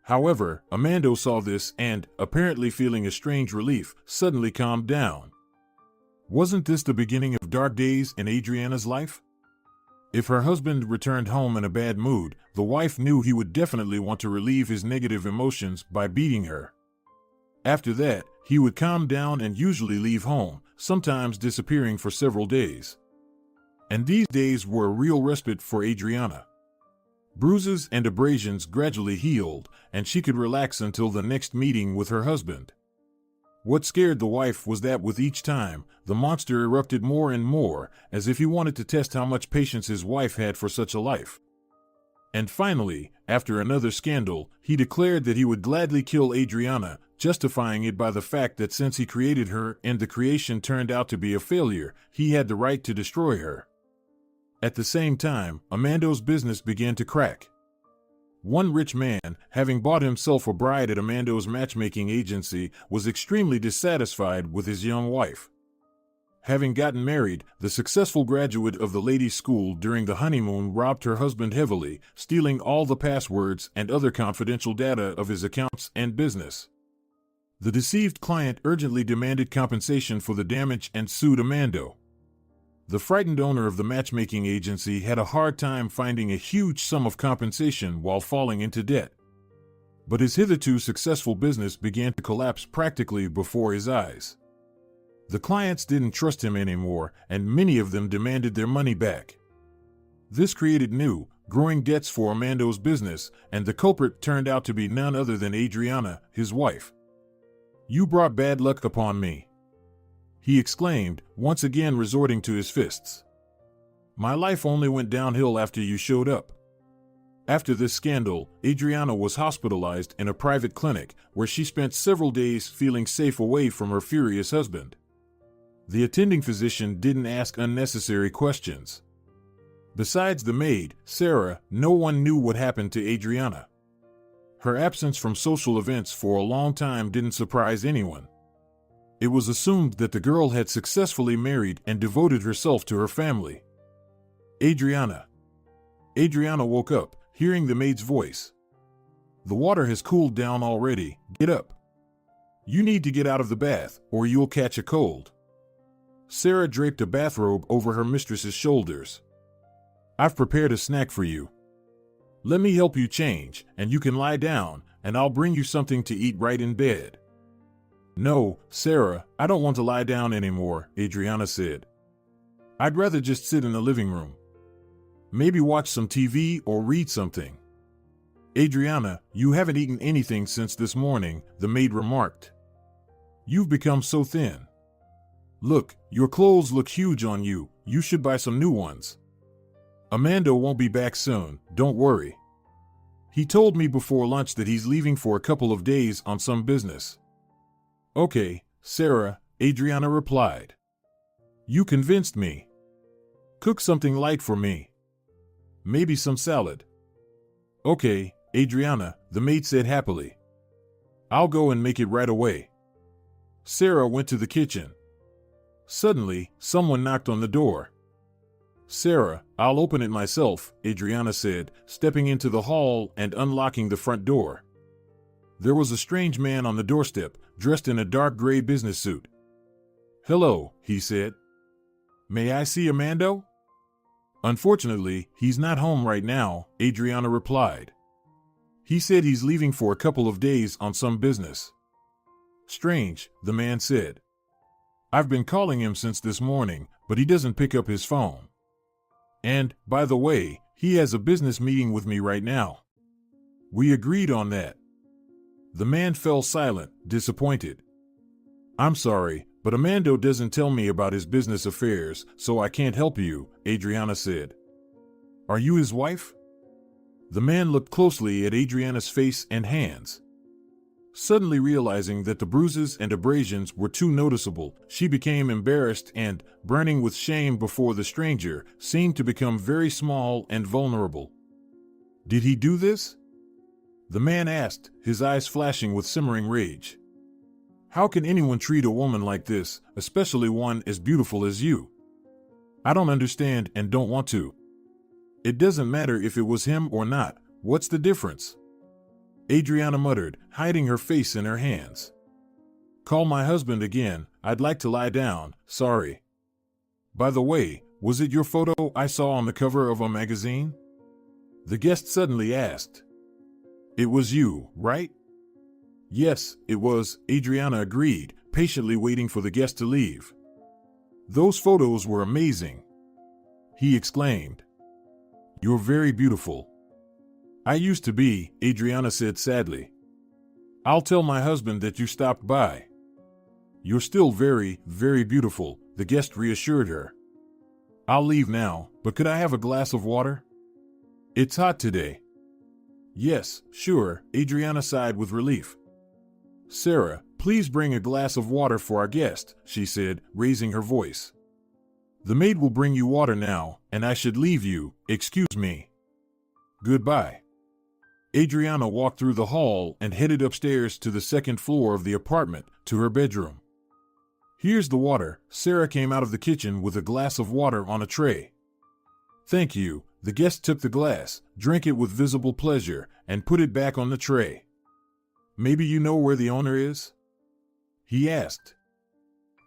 However, Armando saw this and, apparently feeling a strange relief, suddenly calmed down. Wasn't this the beginning of dark days in Adriana's life? If her husband returned home in a bad mood, the wife knew he would definitely want to relieve his negative emotions by beating her. After that, he would calm down and usually leave home, sometimes disappearing for several days. And these days were a real respite for Adriana. Bruises and abrasions gradually healed, and she could relax until the next meeting with her husband. What scared the wife was that with each time, the monster erupted more and more, as if he wanted to test how much patience his wife had for such a life. And finally, after another scandal, he declared that he would gladly kill Adriana, justifying it by the fact that since he created her and the creation turned out to be a failure, he had the right to destroy her. At the same time, Armando's business began to crack. One rich man, having bought himself a bride at Armando's matchmaking agency, was extremely dissatisfied with his young wife. Having gotten married, the successful graduate of the ladies' school during the honeymoon robbed her husband heavily, stealing all the passwords and other confidential data of his accounts and business. The deceived client urgently demanded compensation for the damage and sued Amando. The frightened owner of the matchmaking agency had a hard time finding a huge sum of compensation while falling into debt. But his hitherto successful business began to collapse practically before his eyes. The clients didn't trust him anymore, and many of them demanded their money back. This created new, growing debts for Amando's business, and the culprit turned out to be none other than Adriana, his wife. "You brought bad luck upon me," he exclaimed, once again resorting to his fists. "My life only went downhill after you showed up." After this scandal, Adriana was hospitalized in a private clinic, where she spent several days feeling safe away from her furious husband. The attending physician didn't ask unnecessary questions. Besides the maid, Sarah, no one knew what happened to Adriana. Her absence from social events for a long time didn't surprise anyone. It was assumed that the girl had successfully married and devoted herself to her family. Adriana woke up, hearing the maid's voice. "The water has cooled down already, get up. You need to get out of the bath, or you'll catch a cold." Sarah draped a bathrobe over her mistress's shoulders. "I've prepared a snack for you. Let me help you change, and you can lie down, and I'll bring you something to eat right in bed." "No, Sarah, I don't want to lie down anymore," Adriana said. "I'd rather just sit in the living room. Maybe watch some TV or read something." "Adriana, you haven't eaten anything since this morning," the maid remarked. "You've become so thin. Look, your clothes look huge on you. You should buy some new ones. Amando won't be back soon, don't worry. He told me before lunch that he's leaving for a couple of days on some business." "Okay, Sarah," Adriana replied. "You convinced me. Cook something light for me. Maybe some salad." "Okay, Adriana," the maid said happily. "I'll go and make it right away." Sarah went to the kitchen. Suddenly, someone knocked on the door. "Sarah, I'll open it myself," Adriana said, stepping into the hall and unlocking the front door. There was a strange man on the doorstep, dressed in a dark gray business suit. "Hello," he said. "May I see Amando?" "Unfortunately, he's not home right now," Adriana replied. "He said he's leaving for a couple of days on some business." "Strange," the man said. "I've been calling him since this morning, but he doesn't pick up his phone. And, by the way, he has a business meeting with me right now. We agreed on that." The man fell silent, disappointed. "I'm sorry, but Amando doesn't tell me about his business affairs, so I can't help you," Adriana said. "Are you his wife?" The man looked closely at Adriana's face and hands. Suddenly realizing that the bruises and abrasions were too noticeable, she became embarrassed and, burning with shame before the stranger, seemed to become very small and vulnerable. "Did he do this?" the man asked, his eyes flashing with simmering rage. "How can anyone treat a woman like this, especially one as beautiful as you? I don't understand and don't want to. It doesn't matter if it was him or not. What's the difference?" Adriana muttered, hiding her face in her hands. "Call my husband again. I'd like to lie down, sorry. By the way, was it your photo I saw on the cover of a magazine?" the guest suddenly asked. "It was you, right?" "Yes, it was," Adriana agreed, patiently waiting for the guest to leave. "Those photos were amazing," he exclaimed. "You're very beautiful." "I used to be," Adriana said sadly. "I'll tell my husband that you stopped by." "You're still very, very beautiful," the guest reassured her. "I'll leave now, but could I have a glass of water? It's hot today." "Yes, sure," Adriana sighed with relief. "Sarah, please bring a glass of water for our guest," she said, raising her voice. "The maid will bring you water now, and I should leave you, excuse me. Goodbye." Adriana walked through the hall and headed upstairs to the second floor of the apartment, to her bedroom. Here's the water. Sarah came out of the kitchen with a glass of water on a tray. Thank you. The guest took the glass, drank it with visible pleasure, and put it back on the tray. Maybe you know where the owner is? He asked.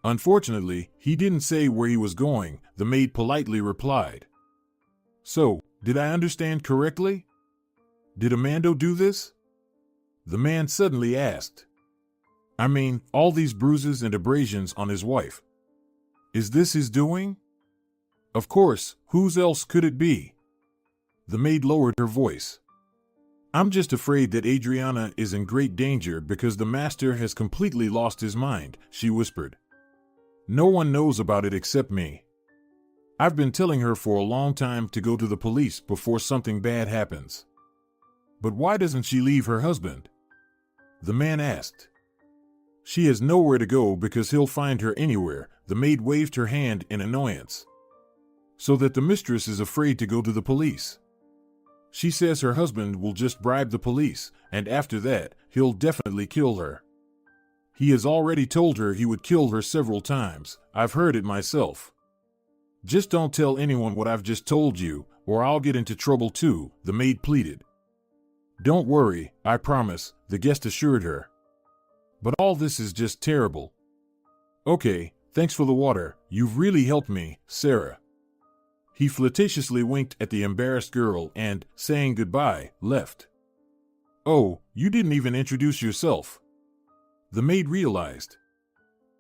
Unfortunately, he didn't say where he was going, the maid politely replied. So, did I understand correctly? Did Amando do this? The man suddenly asked. I mean, all these bruises and abrasions on his wife. Is this his doing? Of course, whose else could it be? The maid lowered her voice. I'm just afraid that Adriana is in great danger because the master has completely lost his mind, she whispered. No one knows about it except me. I've been telling her for a long time to go to the police before something bad happens. But why doesn't she leave her husband? The man asked. She has nowhere to go because he'll find her anywhere, the maid waved her hand in annoyance. So that the mistress is afraid to go to the police. She says her husband will just bribe the police, and after that, he'll definitely kill her. He has already told her he would kill her several times. I've heard it myself. Just don't tell anyone what I've just told you, or I'll get into trouble too, the maid pleaded. Don't worry, I promise, the guest assured her. But all this is just terrible. Okay, thanks for the water, you've really helped me, Sarah. He flirtatiously winked at the embarrassed girl and, saying goodbye, left. Oh, you didn't even introduce yourself. The maid realized.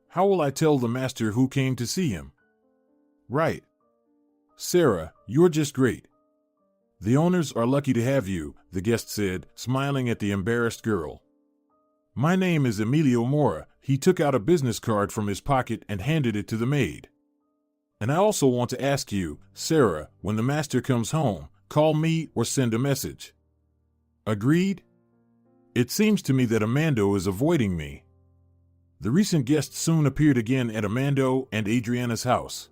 How will I tell the master who came to see him? Right. Sarah, you're just great. The owners are lucky to have you, the guest said, smiling at the embarrassed girl. My name is Emilio Mora. He took out a business card from his pocket and handed it to the maid. And I also want to ask you, Sarah, when the master comes home, call me or send a message. Agreed? It seems to me that Amando is avoiding me. The recent guest soon appeared again at Amando and Adriana's house.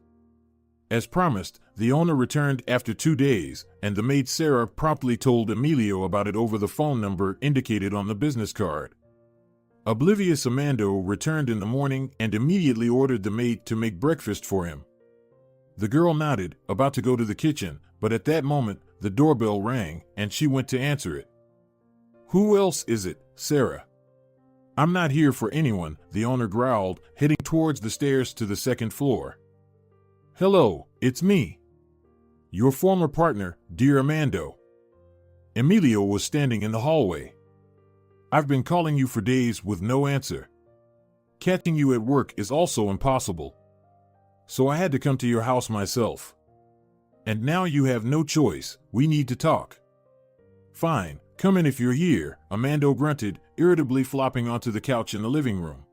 As promised, the owner returned after 2 days, and the maid Sarah promptly told Emilio about it over the phone number indicated on the business card. Oblivious Amando returned in the morning and immediately ordered the maid to make breakfast for him. The girl nodded, about to go to the kitchen, but at that moment, the doorbell rang, and she went to answer it. Who else is it, Sarah? I'm not here for anyone, the owner growled, heading towards the stairs to the second floor. Hello, it's me. Your former partner, dear Amando. Emilio was standing in the hallway. I've been calling you for days with no answer. Catching you at work is also impossible. So I had to come to your house myself. And now you have no choice, we need to talk. Fine, come in if you're here, Amando grunted, irritably flopping onto the couch in the living room.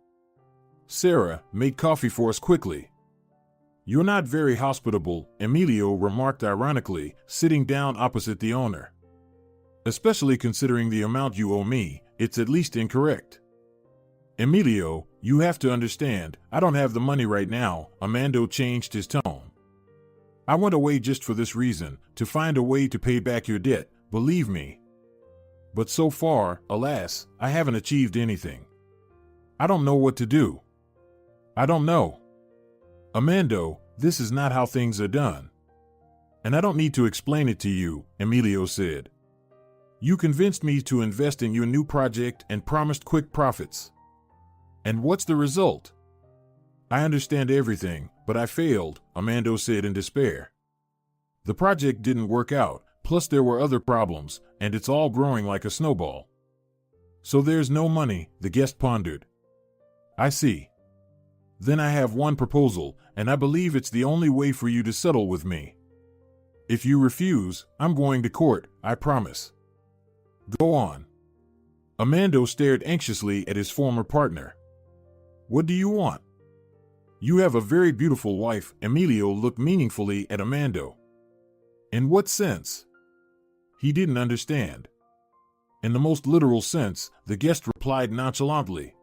Sarah, make coffee for us quickly. You're not very hospitable, Emilio remarked ironically, sitting down opposite the owner. Especially considering the amount you owe me, it's at least incorrect. Emilio, you have to understand, I don't have the money right now, Amando changed his tone. I went away just for this reason, to find a way to pay back your debt, believe me. But so far, alas, I haven't achieved anything. I don't know what to do. I don't know. Amando, this is not how things are done. And I don't need to explain it to you, Emilio said. You convinced me to invest in your new project and promised quick profits. And what's the result? I understand everything, but I failed, Amando said in despair. The project didn't work out, plus there were other problems, and it's all growing like a snowball. So there's no money, the guest pondered. I see. Then I have one proposal, and I believe it's the only way for you to settle with me. If you refuse, I'm going to court, I promise. Go on. Amando stared anxiously at his former partner. What do you want? You have a very beautiful wife, Emilio looked meaningfully at Amando. In what sense? He didn't understand. In the most literal sense, the guest replied nonchalantly.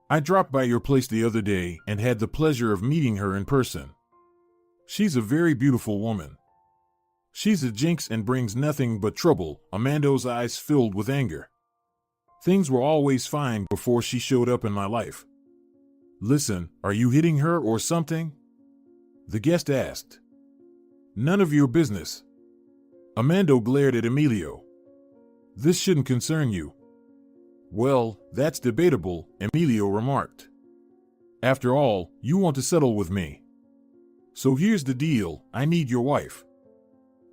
I dropped by your place the other day and had the pleasure of meeting her in person. She's a very beautiful woman. She's a jinx and brings nothing but trouble, Amando's eyes filled with anger. Things were always fine before she showed up in my life. Listen, are you hitting her or something? The guest asked. None of your business. Armando glared at Emilio. This shouldn't concern you. Well, that's debatable, Emilio remarked. After all, you want to settle with me. So here's the deal, I need your wife.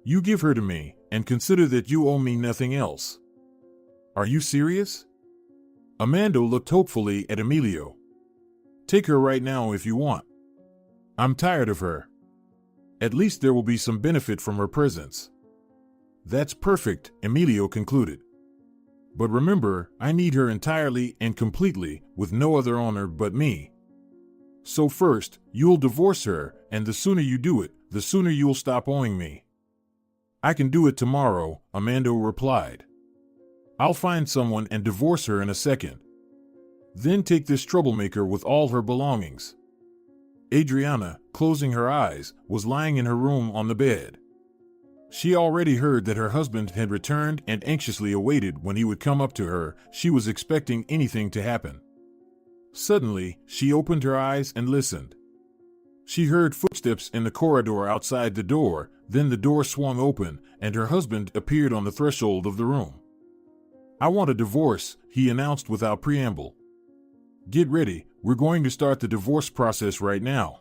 You give her to me, and consider that you owe me nothing else. Are you serious? Armando looked hopefully at Emilio. Take her right now if you want. I'm tired of her. At least there will be some benefit from her presence. That's perfect, Emilio concluded. But remember, I need her entirely and completely, with no other owner but me. So first, you'll divorce her, and the sooner you do it, the sooner you'll stop owing me. I can do it tomorrow, Armando replied. I'll find someone and divorce her in a second. Then take this troublemaker with all her belongings. Adriana, closing her eyes, was lying in her room on the bed. She already heard that her husband had returned and anxiously awaited when he would come up to her. She was expecting anything to happen. Suddenly, she opened her eyes and listened. She heard footsteps in the corridor outside the door, then the door swung open, and her husband appeared on the threshold of the room. I want a divorce, he announced without preamble. Get ready, we're going to start the divorce process right now.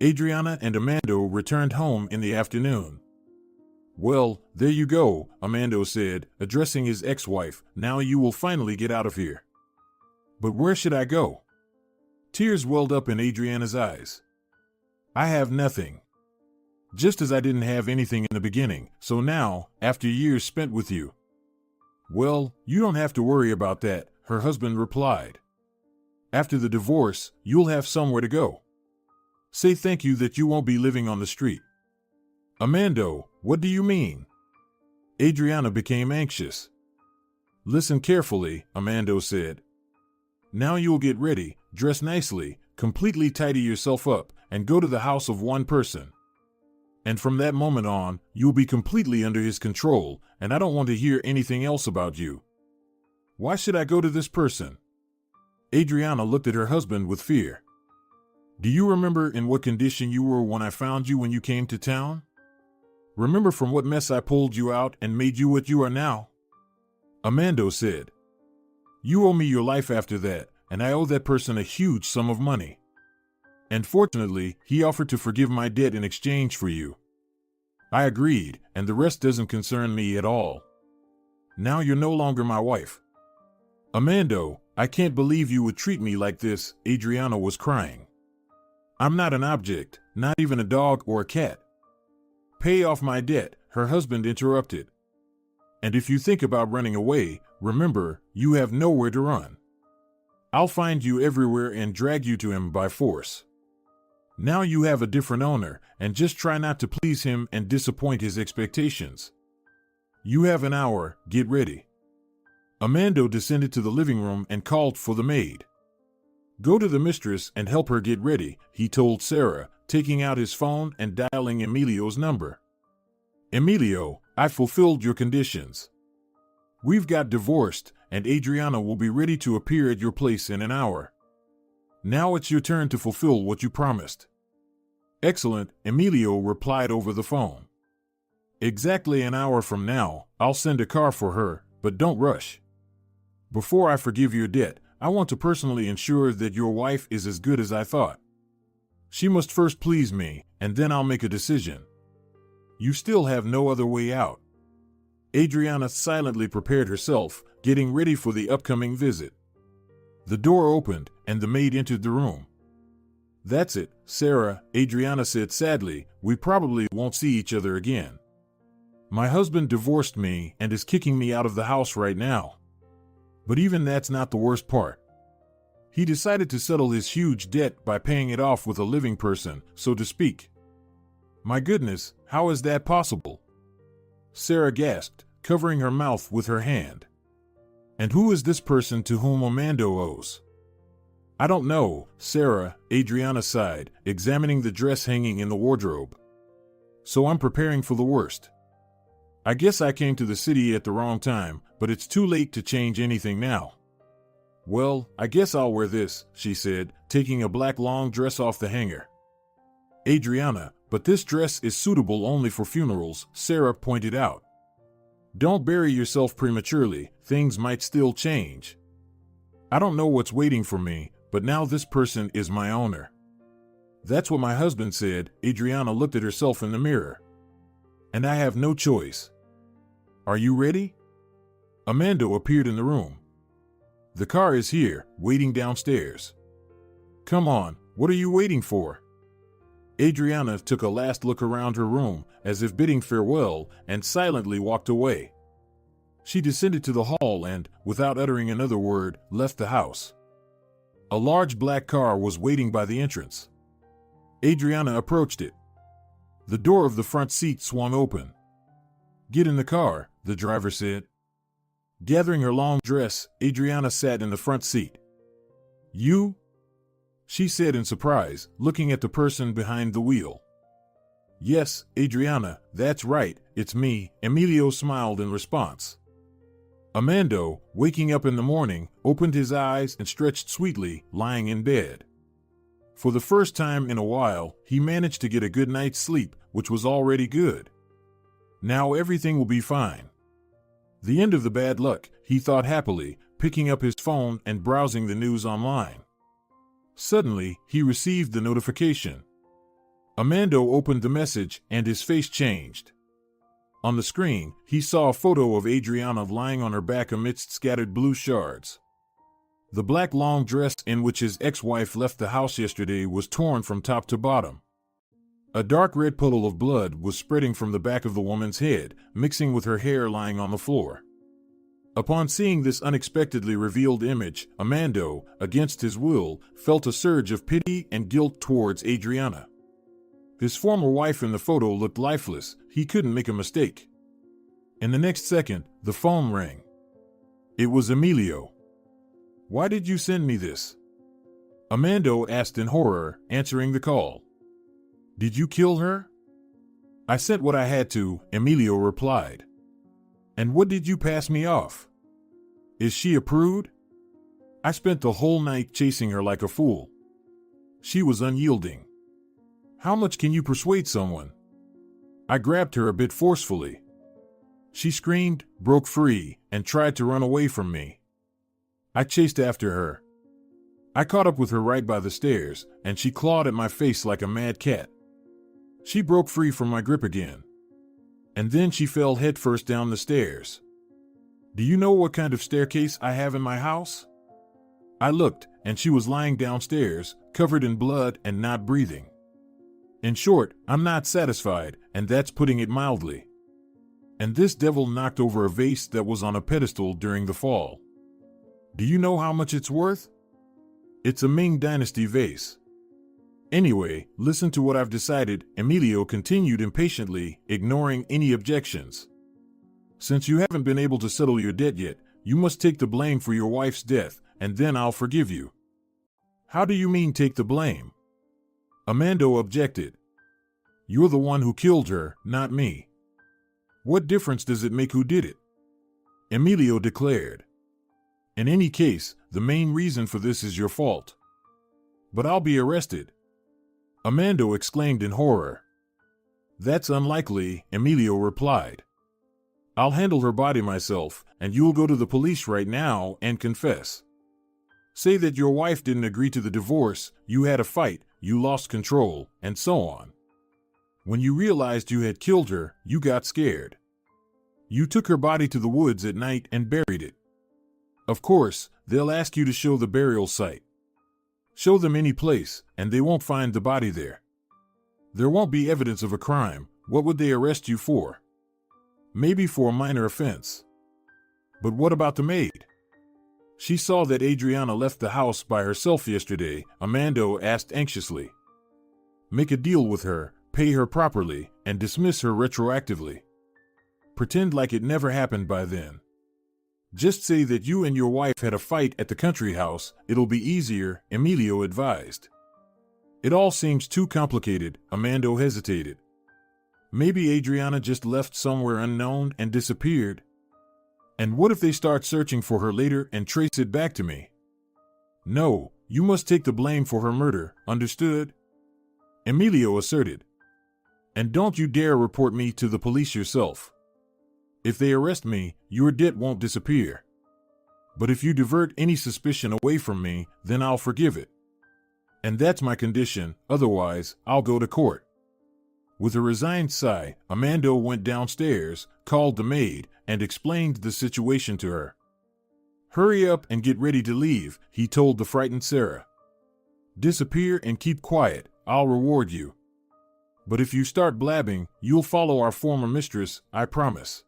Adriana and Armando returned home in the afternoon. Well, there you go, Armando said, addressing his ex-wife. Now you will finally get out of here. But where should I go? Tears welled up in Adriana's eyes. I have nothing. Just as I didn't have anything in the beginning, so now, after years spent with you. Well, you don't have to worry about that, her husband replied. After the divorce, you'll have somewhere to go. Say thank you that you won't be living on the street. Armando, what do you mean? Adriana became anxious. Listen carefully, Armando said. Now you'll get ready, dress nicely, completely tidy yourself up, and go to the house of one person. And from that moment on, you'll be completely under his control, and I don't want to hear anything else about you. Why should I go to this person? Adriana looked at her husband with fear. Do you remember in what condition you were when I found you when you came to town? Remember from what mess I pulled you out and made you what you are now? Armando said. You owe me your life after that, and I owe that person a huge sum of money. And fortunately, he offered to forgive my debt in exchange for you. I agreed, and the rest doesn't concern me at all. Now you're no longer my wife. Armando, I can't believe you would treat me like this, Adriana was crying. I'm not an object, not even a dog or a cat. Pay off my debt, her husband interrupted. And if you think about running away, remember, you have nowhere to run. I'll find you everywhere and drag you to him by force. Now you have a different owner, and just try not to please him and disappoint his expectations. You have an hour, get ready. Armando descended to the living room and called for the maid. Go to the mistress and help her get ready, he told Sarah, taking out his phone and dialing Emilio's number. Emilio, I fulfilled your conditions. We've got divorced, and Adriana will be ready to appear at your place in an hour. Now it's your turn to fulfill what you promised. Excellent, Emilio replied over the phone. Exactly an hour from now, I'll send a car for her, but don't rush. Before I forgive your debt, I want to personally ensure that your wife is as good as I thought. She must first please me, and then I'll make a decision. You still have no other way out. Adriana silently prepared herself, getting ready for the upcoming visit. The door opened, and the maid entered the room. That's it, Sarah, Adriana said sadly, we probably won't see each other again. My husband divorced me and is kicking me out of the house right now. But even that's not the worst part. He decided to settle his huge debt by paying it off with a living person, so to speak. My goodness, how is that possible? Sarah gasped, covering her mouth with her hand. And who is this person to whom Armando owes? I don't know, Sarah, Adriana sighed, examining the dress hanging in the wardrobe. So I'm preparing for the worst. I guess I came to the city at the wrong time, but it's too late to change anything now. Well, I guess I'll wear this, she said, taking a black long dress off the hanger. Adriana, but this dress is suitable only for funerals, Sarah pointed out. Don't bury yourself prematurely, things might still change. I don't know what's waiting for me, but now this person is my owner. That's what my husband said. Adriana looked at herself in the mirror. And I have no choice. Are you ready? Amanda appeared in the room. The car is here, waiting downstairs. Come on, what are you waiting for? Adriana took a last look around her room, as if bidding farewell, and silently walked away. She descended to the hall and, without uttering another word, left the house. A large black car was waiting by the entrance. Adriana approached it. The door of the front seat swung open. Get in the car, the driver said. Gathering her long dress, Adriana sat in the front seat. You? She said in surprise, looking at the person behind the wheel. Yes, Adriana, that's right, it's me, Emilio smiled in response. Amando, waking up in the morning, opened his eyes and stretched sweetly, lying in bed. For the first time in a while, he managed to get a good night's sleep, which was already good. Now everything will be fine. The end of the bad luck, he thought happily, picking up his phone and browsing the news online. Suddenly, he received the notification. Amando opened the message and his face changed. On the screen, he saw a photo of Adriana lying on her back amidst scattered blue shards. The black long dress in which his ex-wife left the house yesterday was torn from top to bottom. A dark red puddle of blood was spreading from the back of the woman's head, mixing with her hair lying on the floor. Upon seeing this unexpectedly revealed image, Amando, against his will, felt a surge of pity and guilt towards Adriana. His former wife in the photo looked lifeless. He couldn't make a mistake. In the next second, the phone rang. It was Emilio. Why did you send me this? Amando asked in horror, answering the call. Did you kill her? I sent what I had to, Emilio replied. And what did you pass me off? Is she a prude? I spent the whole night chasing her like a fool. She was unyielding. How much can you persuade someone? I grabbed her a bit forcefully. She screamed, broke free, and tried to run away from me. I chased after her. I caught up with her right by the stairs, and she clawed at my face like a mad cat. She broke free from my grip again. And then she fell headfirst down the stairs. Do you know what kind of staircase I have in my house? I looked, and she was lying downstairs, covered in blood and not breathing. In short, I'm not satisfied, and that's putting it mildly. And this devil knocked over a vase that was on a pedestal during the fall. Do you know how much it's worth? It's a Ming Dynasty vase. Anyway, listen to what I've decided, Emilio continued impatiently, ignoring any objections. Since you haven't been able to settle your debt yet, you must take the blame for your wife's death, and then I'll forgive you. How do you mean take the blame? Amando objected. You're the one who killed her, not me. What difference does it make who did it? Emilio declared. In any case, the main reason for this is your fault. But I'll be arrested. Amando exclaimed in horror. That's unlikely, Emilio replied. I'll handle her body myself, and you'll go to the police right now and confess. Say that your wife didn't agree to the divorce, you had a fight, you lost control, and so on. When you realized you had killed her, you got scared. You took her body to the woods at night and buried it. Of course, they'll ask you to show the burial site. Show them any place, and they won't find the body there. There won't be evidence of a crime. What would they arrest you for? Maybe for a minor offense. But what about the maid? She saw that Adriana left the house by herself yesterday, Amando asked anxiously. Make a deal with her, pay her properly, and dismiss her retroactively. Pretend like it never happened by then. Just say that you and your wife had a fight at the country house, it'll be easier, Emilio advised. It all seems too complicated, Amando hesitated. Maybe Adriana just left somewhere unknown and disappeared. And what if they start searching for her later and trace it back to me? No, you must take the blame for her murder, understood? Emilio asserted. And don't you dare report me to the police yourself. If they arrest me, your debt won't disappear. But if you divert any suspicion away from me, then I'll forgive it. And that's my condition, otherwise, I'll go to court. With a resigned sigh, Armando went downstairs, called the maid, and explained the situation to her. Hurry up and get ready to leave, he told the frightened Sarah. Disappear and keep quiet, I'll reward you. But if you start blabbing, you'll follow our former mistress, I promise.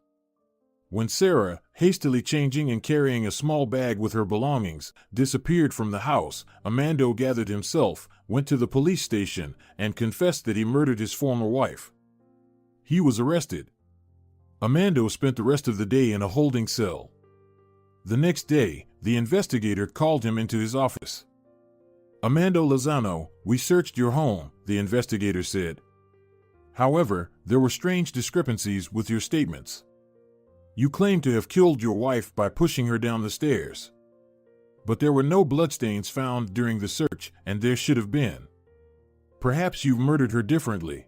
When Sarah, hastily changing and carrying a small bag with her belongings, disappeared from the house, Armando gathered himself, went to the police station, and confessed that he murdered his former wife. He was arrested. Armando spent the rest of the day in a holding cell. The next day, the investigator called him into his office. Armando Lozano, we searched your home, the investigator said. However, there were strange discrepancies with your statements. You claim to have killed your wife by pushing her down the stairs. But there were no bloodstains found during the search, and there should have been. Perhaps you've murdered her differently.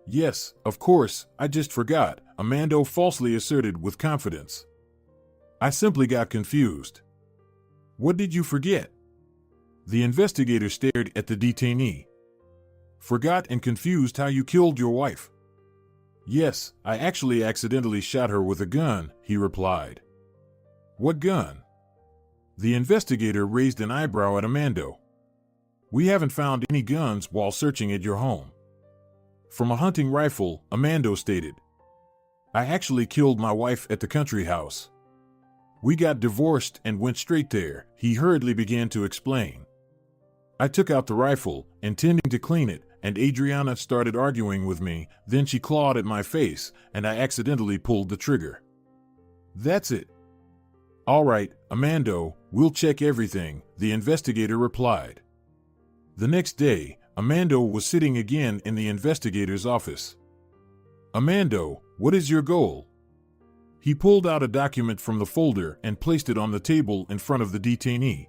Yes, of course, I just forgot, Armando falsely asserted with confidence. I simply got confused. What did you forget? The investigator stared at the detainee. Forgot and confused how you killed your wife. Yes, I actually accidentally shot her with a gun, he replied. What gun? The investigator raised an eyebrow at Armando. We haven't found any guns while searching at your home. From a hunting rifle, Armando stated. I actually killed my wife at the country house. We got divorced and went straight there, he hurriedly began to explain. I took out the rifle, intending to clean it, and Adriana started arguing with me, then she clawed at my face, and I accidentally pulled the trigger. That's it. All right, Armando, we'll check everything, the investigator replied. The next day, Armando was sitting again in the investigator's office. Armando, what is your goal? He pulled out a document from the folder and placed it on the table in front of the detainee.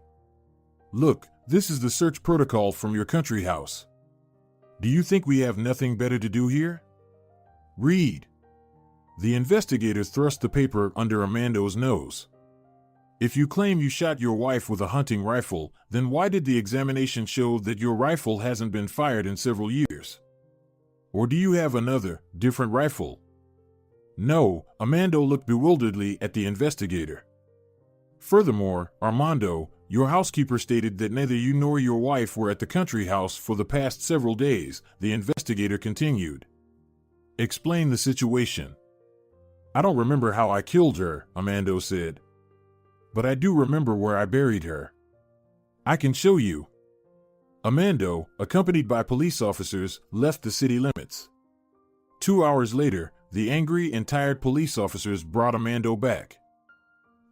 Look, this is the search protocol from your country house. Do you think we have nothing better to do here? Read. The investigator thrust the paper under Armando's nose. If you claim you shot your wife with a hunting rifle, then why did the examination show that your rifle hasn't been fired in several years? Or do you have another, different rifle? No, Armando looked bewilderedly at the investigator. Furthermore, Armando, your housekeeper stated that neither you nor your wife were at the country house for the past several days, the investigator continued. Explain the situation. I don't remember how I killed her, Armando said. But I do remember where I buried her. I can show you. Armando, accompanied by police officers, left the city limits. 2 hours later, the angry and tired police officers brought Armando back.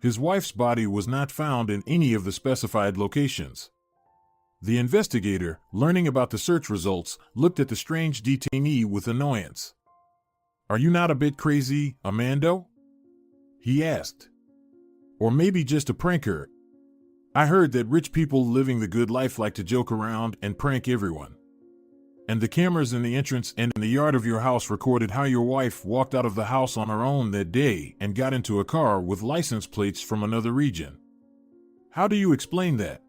His wife's body was not found in any of the specified locations. The investigator, learning about the search results, looked at the strange detainee with annoyance. Are you not a bit crazy, Armando? He asked. Or maybe just a pranker. I heard that rich people living the good life like to joke around and prank everyone. And the cameras in the entrance and in the yard of your house recorded how your wife walked out of the house on her own that day and got into a car with license plates from another region. How do you explain that?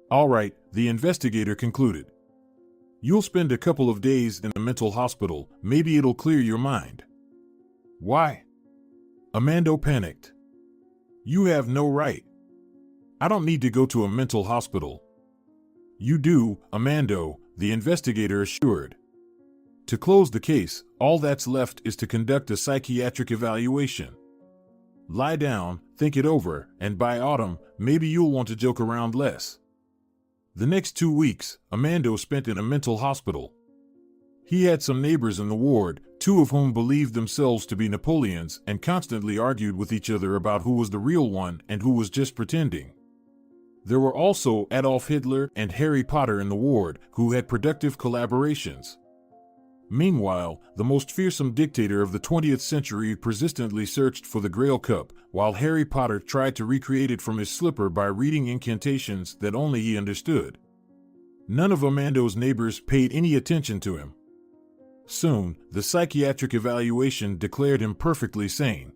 All right, the investigator concluded. You'll spend a couple of days in a mental hospital. Maybe it'll clear your mind. Why? Armando panicked. You have no right. I don't need to go to a mental hospital. You do, Armando, the investigator assured. To close the case, all that's left is to conduct a psychiatric evaluation. Lie down, think it over, and by autumn, maybe you'll want to joke around less. The next 2 weeks, Armando spent in a mental hospital. He had some neighbors in the ward, 2 of whom believed themselves to be Napoleons and constantly argued with each other about who was the real one and who was just pretending. There were also Adolf Hitler and Harry Potter in the ward, who had productive collaborations. Meanwhile, the most fearsome dictator of the 20th century persistently searched for the Grail Cup, while Harry Potter tried to recreate it from his slipper by reading incantations that only he understood. None of Amando's neighbors paid any attention to him. Soon, the psychiatric evaluation declared him perfectly sane.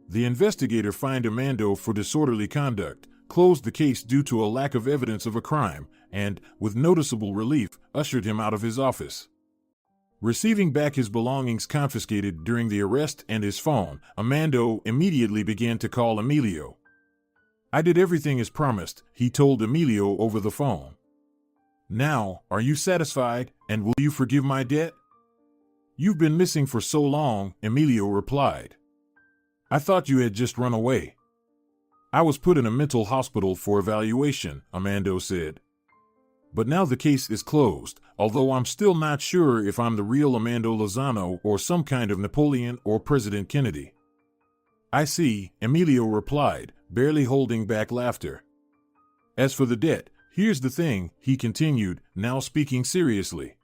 The investigator fined Amando for disorderly conduct, closed the case due to a lack of evidence of a crime, and, with noticeable relief, ushered him out of his office. Receiving back his belongings confiscated during the arrest and his phone, Amando immediately began to call Emilio. "I did everything as promised," he told Emilio over the phone. "Now, are you satisfied, and will you forgive my debt?" "You've been missing for so long," Emilio replied. "I thought you had just run away." "I was put in a mental hospital for evaluation," Amando said. "But now the case is closed, although I'm still not sure if I'm the real Amando Lozano or some kind of Napoleon or President Kennedy." "I see," Emilio replied, barely holding back laughter. "As for the debt, here's the thing," he continued, now speaking seriously.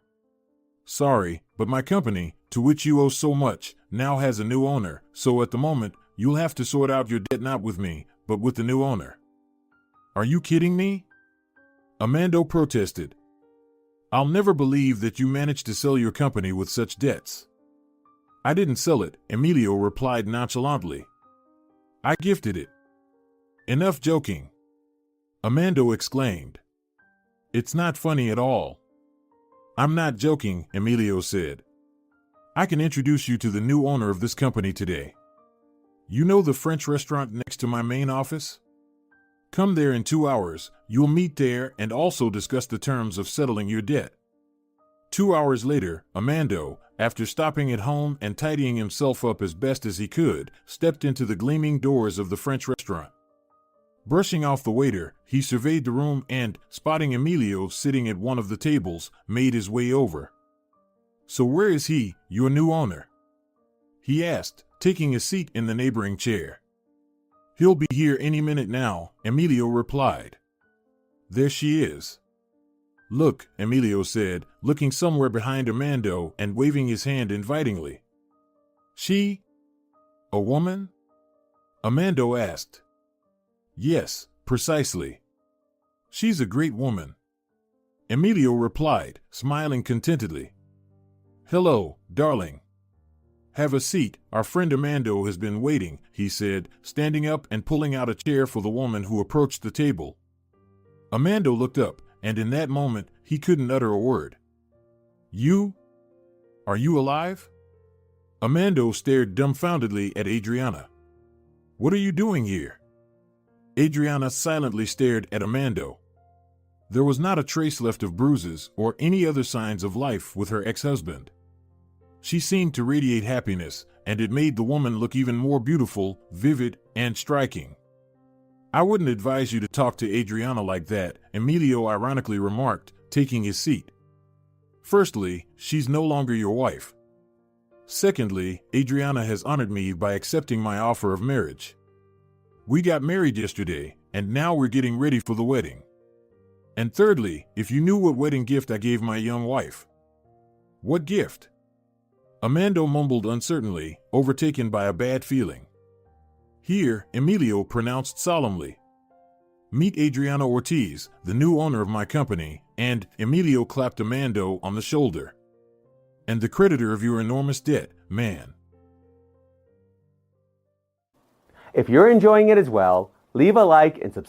"Sorry, but my company, to which you owe so much, now has a new owner, so at the moment, you'll have to sort out your debt not with me, but with the new owner." "Are you kidding me?" Amando protested. "I'll never believe that you managed to sell your company with such debts." "I didn't sell it," Emilio replied nonchalantly. "I gifted it." "Enough joking," Amando exclaimed. "It's not funny at all." "I'm not joking," Emilio said. "I can introduce you to the new owner of this company today. You know the French restaurant next to my main office? Come there in 2 hours, you'll meet there and also discuss the terms of settling your debt." 2 hours later, Amando, after stopping at home and tidying himself up as best as he could, stepped into the gleaming doors of the French restaurant. Brushing off the waiter, he surveyed the room and, spotting Emilio sitting at one of the tables, made his way over. "So where is he, your new owner?" he asked, taking a seat in the neighboring chair. "He'll be here any minute now," Emilio replied. "There she is." "Look," Emilio said, looking somewhere behind Amando and waving his hand invitingly. "She? A woman?" Amando asked. "Yes, precisely. She's a great woman," Emilio replied, smiling contentedly. "Hello, darling. Have a seat, our friend Amando has been waiting," he said, standing up and pulling out a chair for the woman who approached the table. Amando looked up, and in that moment, he couldn't utter a word. "You? Are you alive?" Amando stared dumbfoundedly at Adriana. "What are you doing here?" Adriana silently stared at Amando. There was not a trace left of bruises or any other signs of life with her ex-husband. She seemed to radiate happiness, and it made the woman look even more beautiful, vivid, and striking. "I wouldn't advise you to talk to Adriana like that," Emilio ironically remarked, taking his seat. "Firstly, she's no longer your wife. Secondly, Adriana has honored me by accepting my offer of marriage. We got married yesterday, and now we're getting ready for the wedding. And thirdly, if you knew what wedding gift I gave my young wife." "What gift?" Amando mumbled uncertainly, overtaken by a bad feeling. "Here," Emilio pronounced solemnly. "Meet Adriana Ortiz, the new owner of my company," and Emilio clapped Amando on the shoulder. "And the creditor of your enormous debt, man." If you're enjoying it as well, leave a like and subscribe.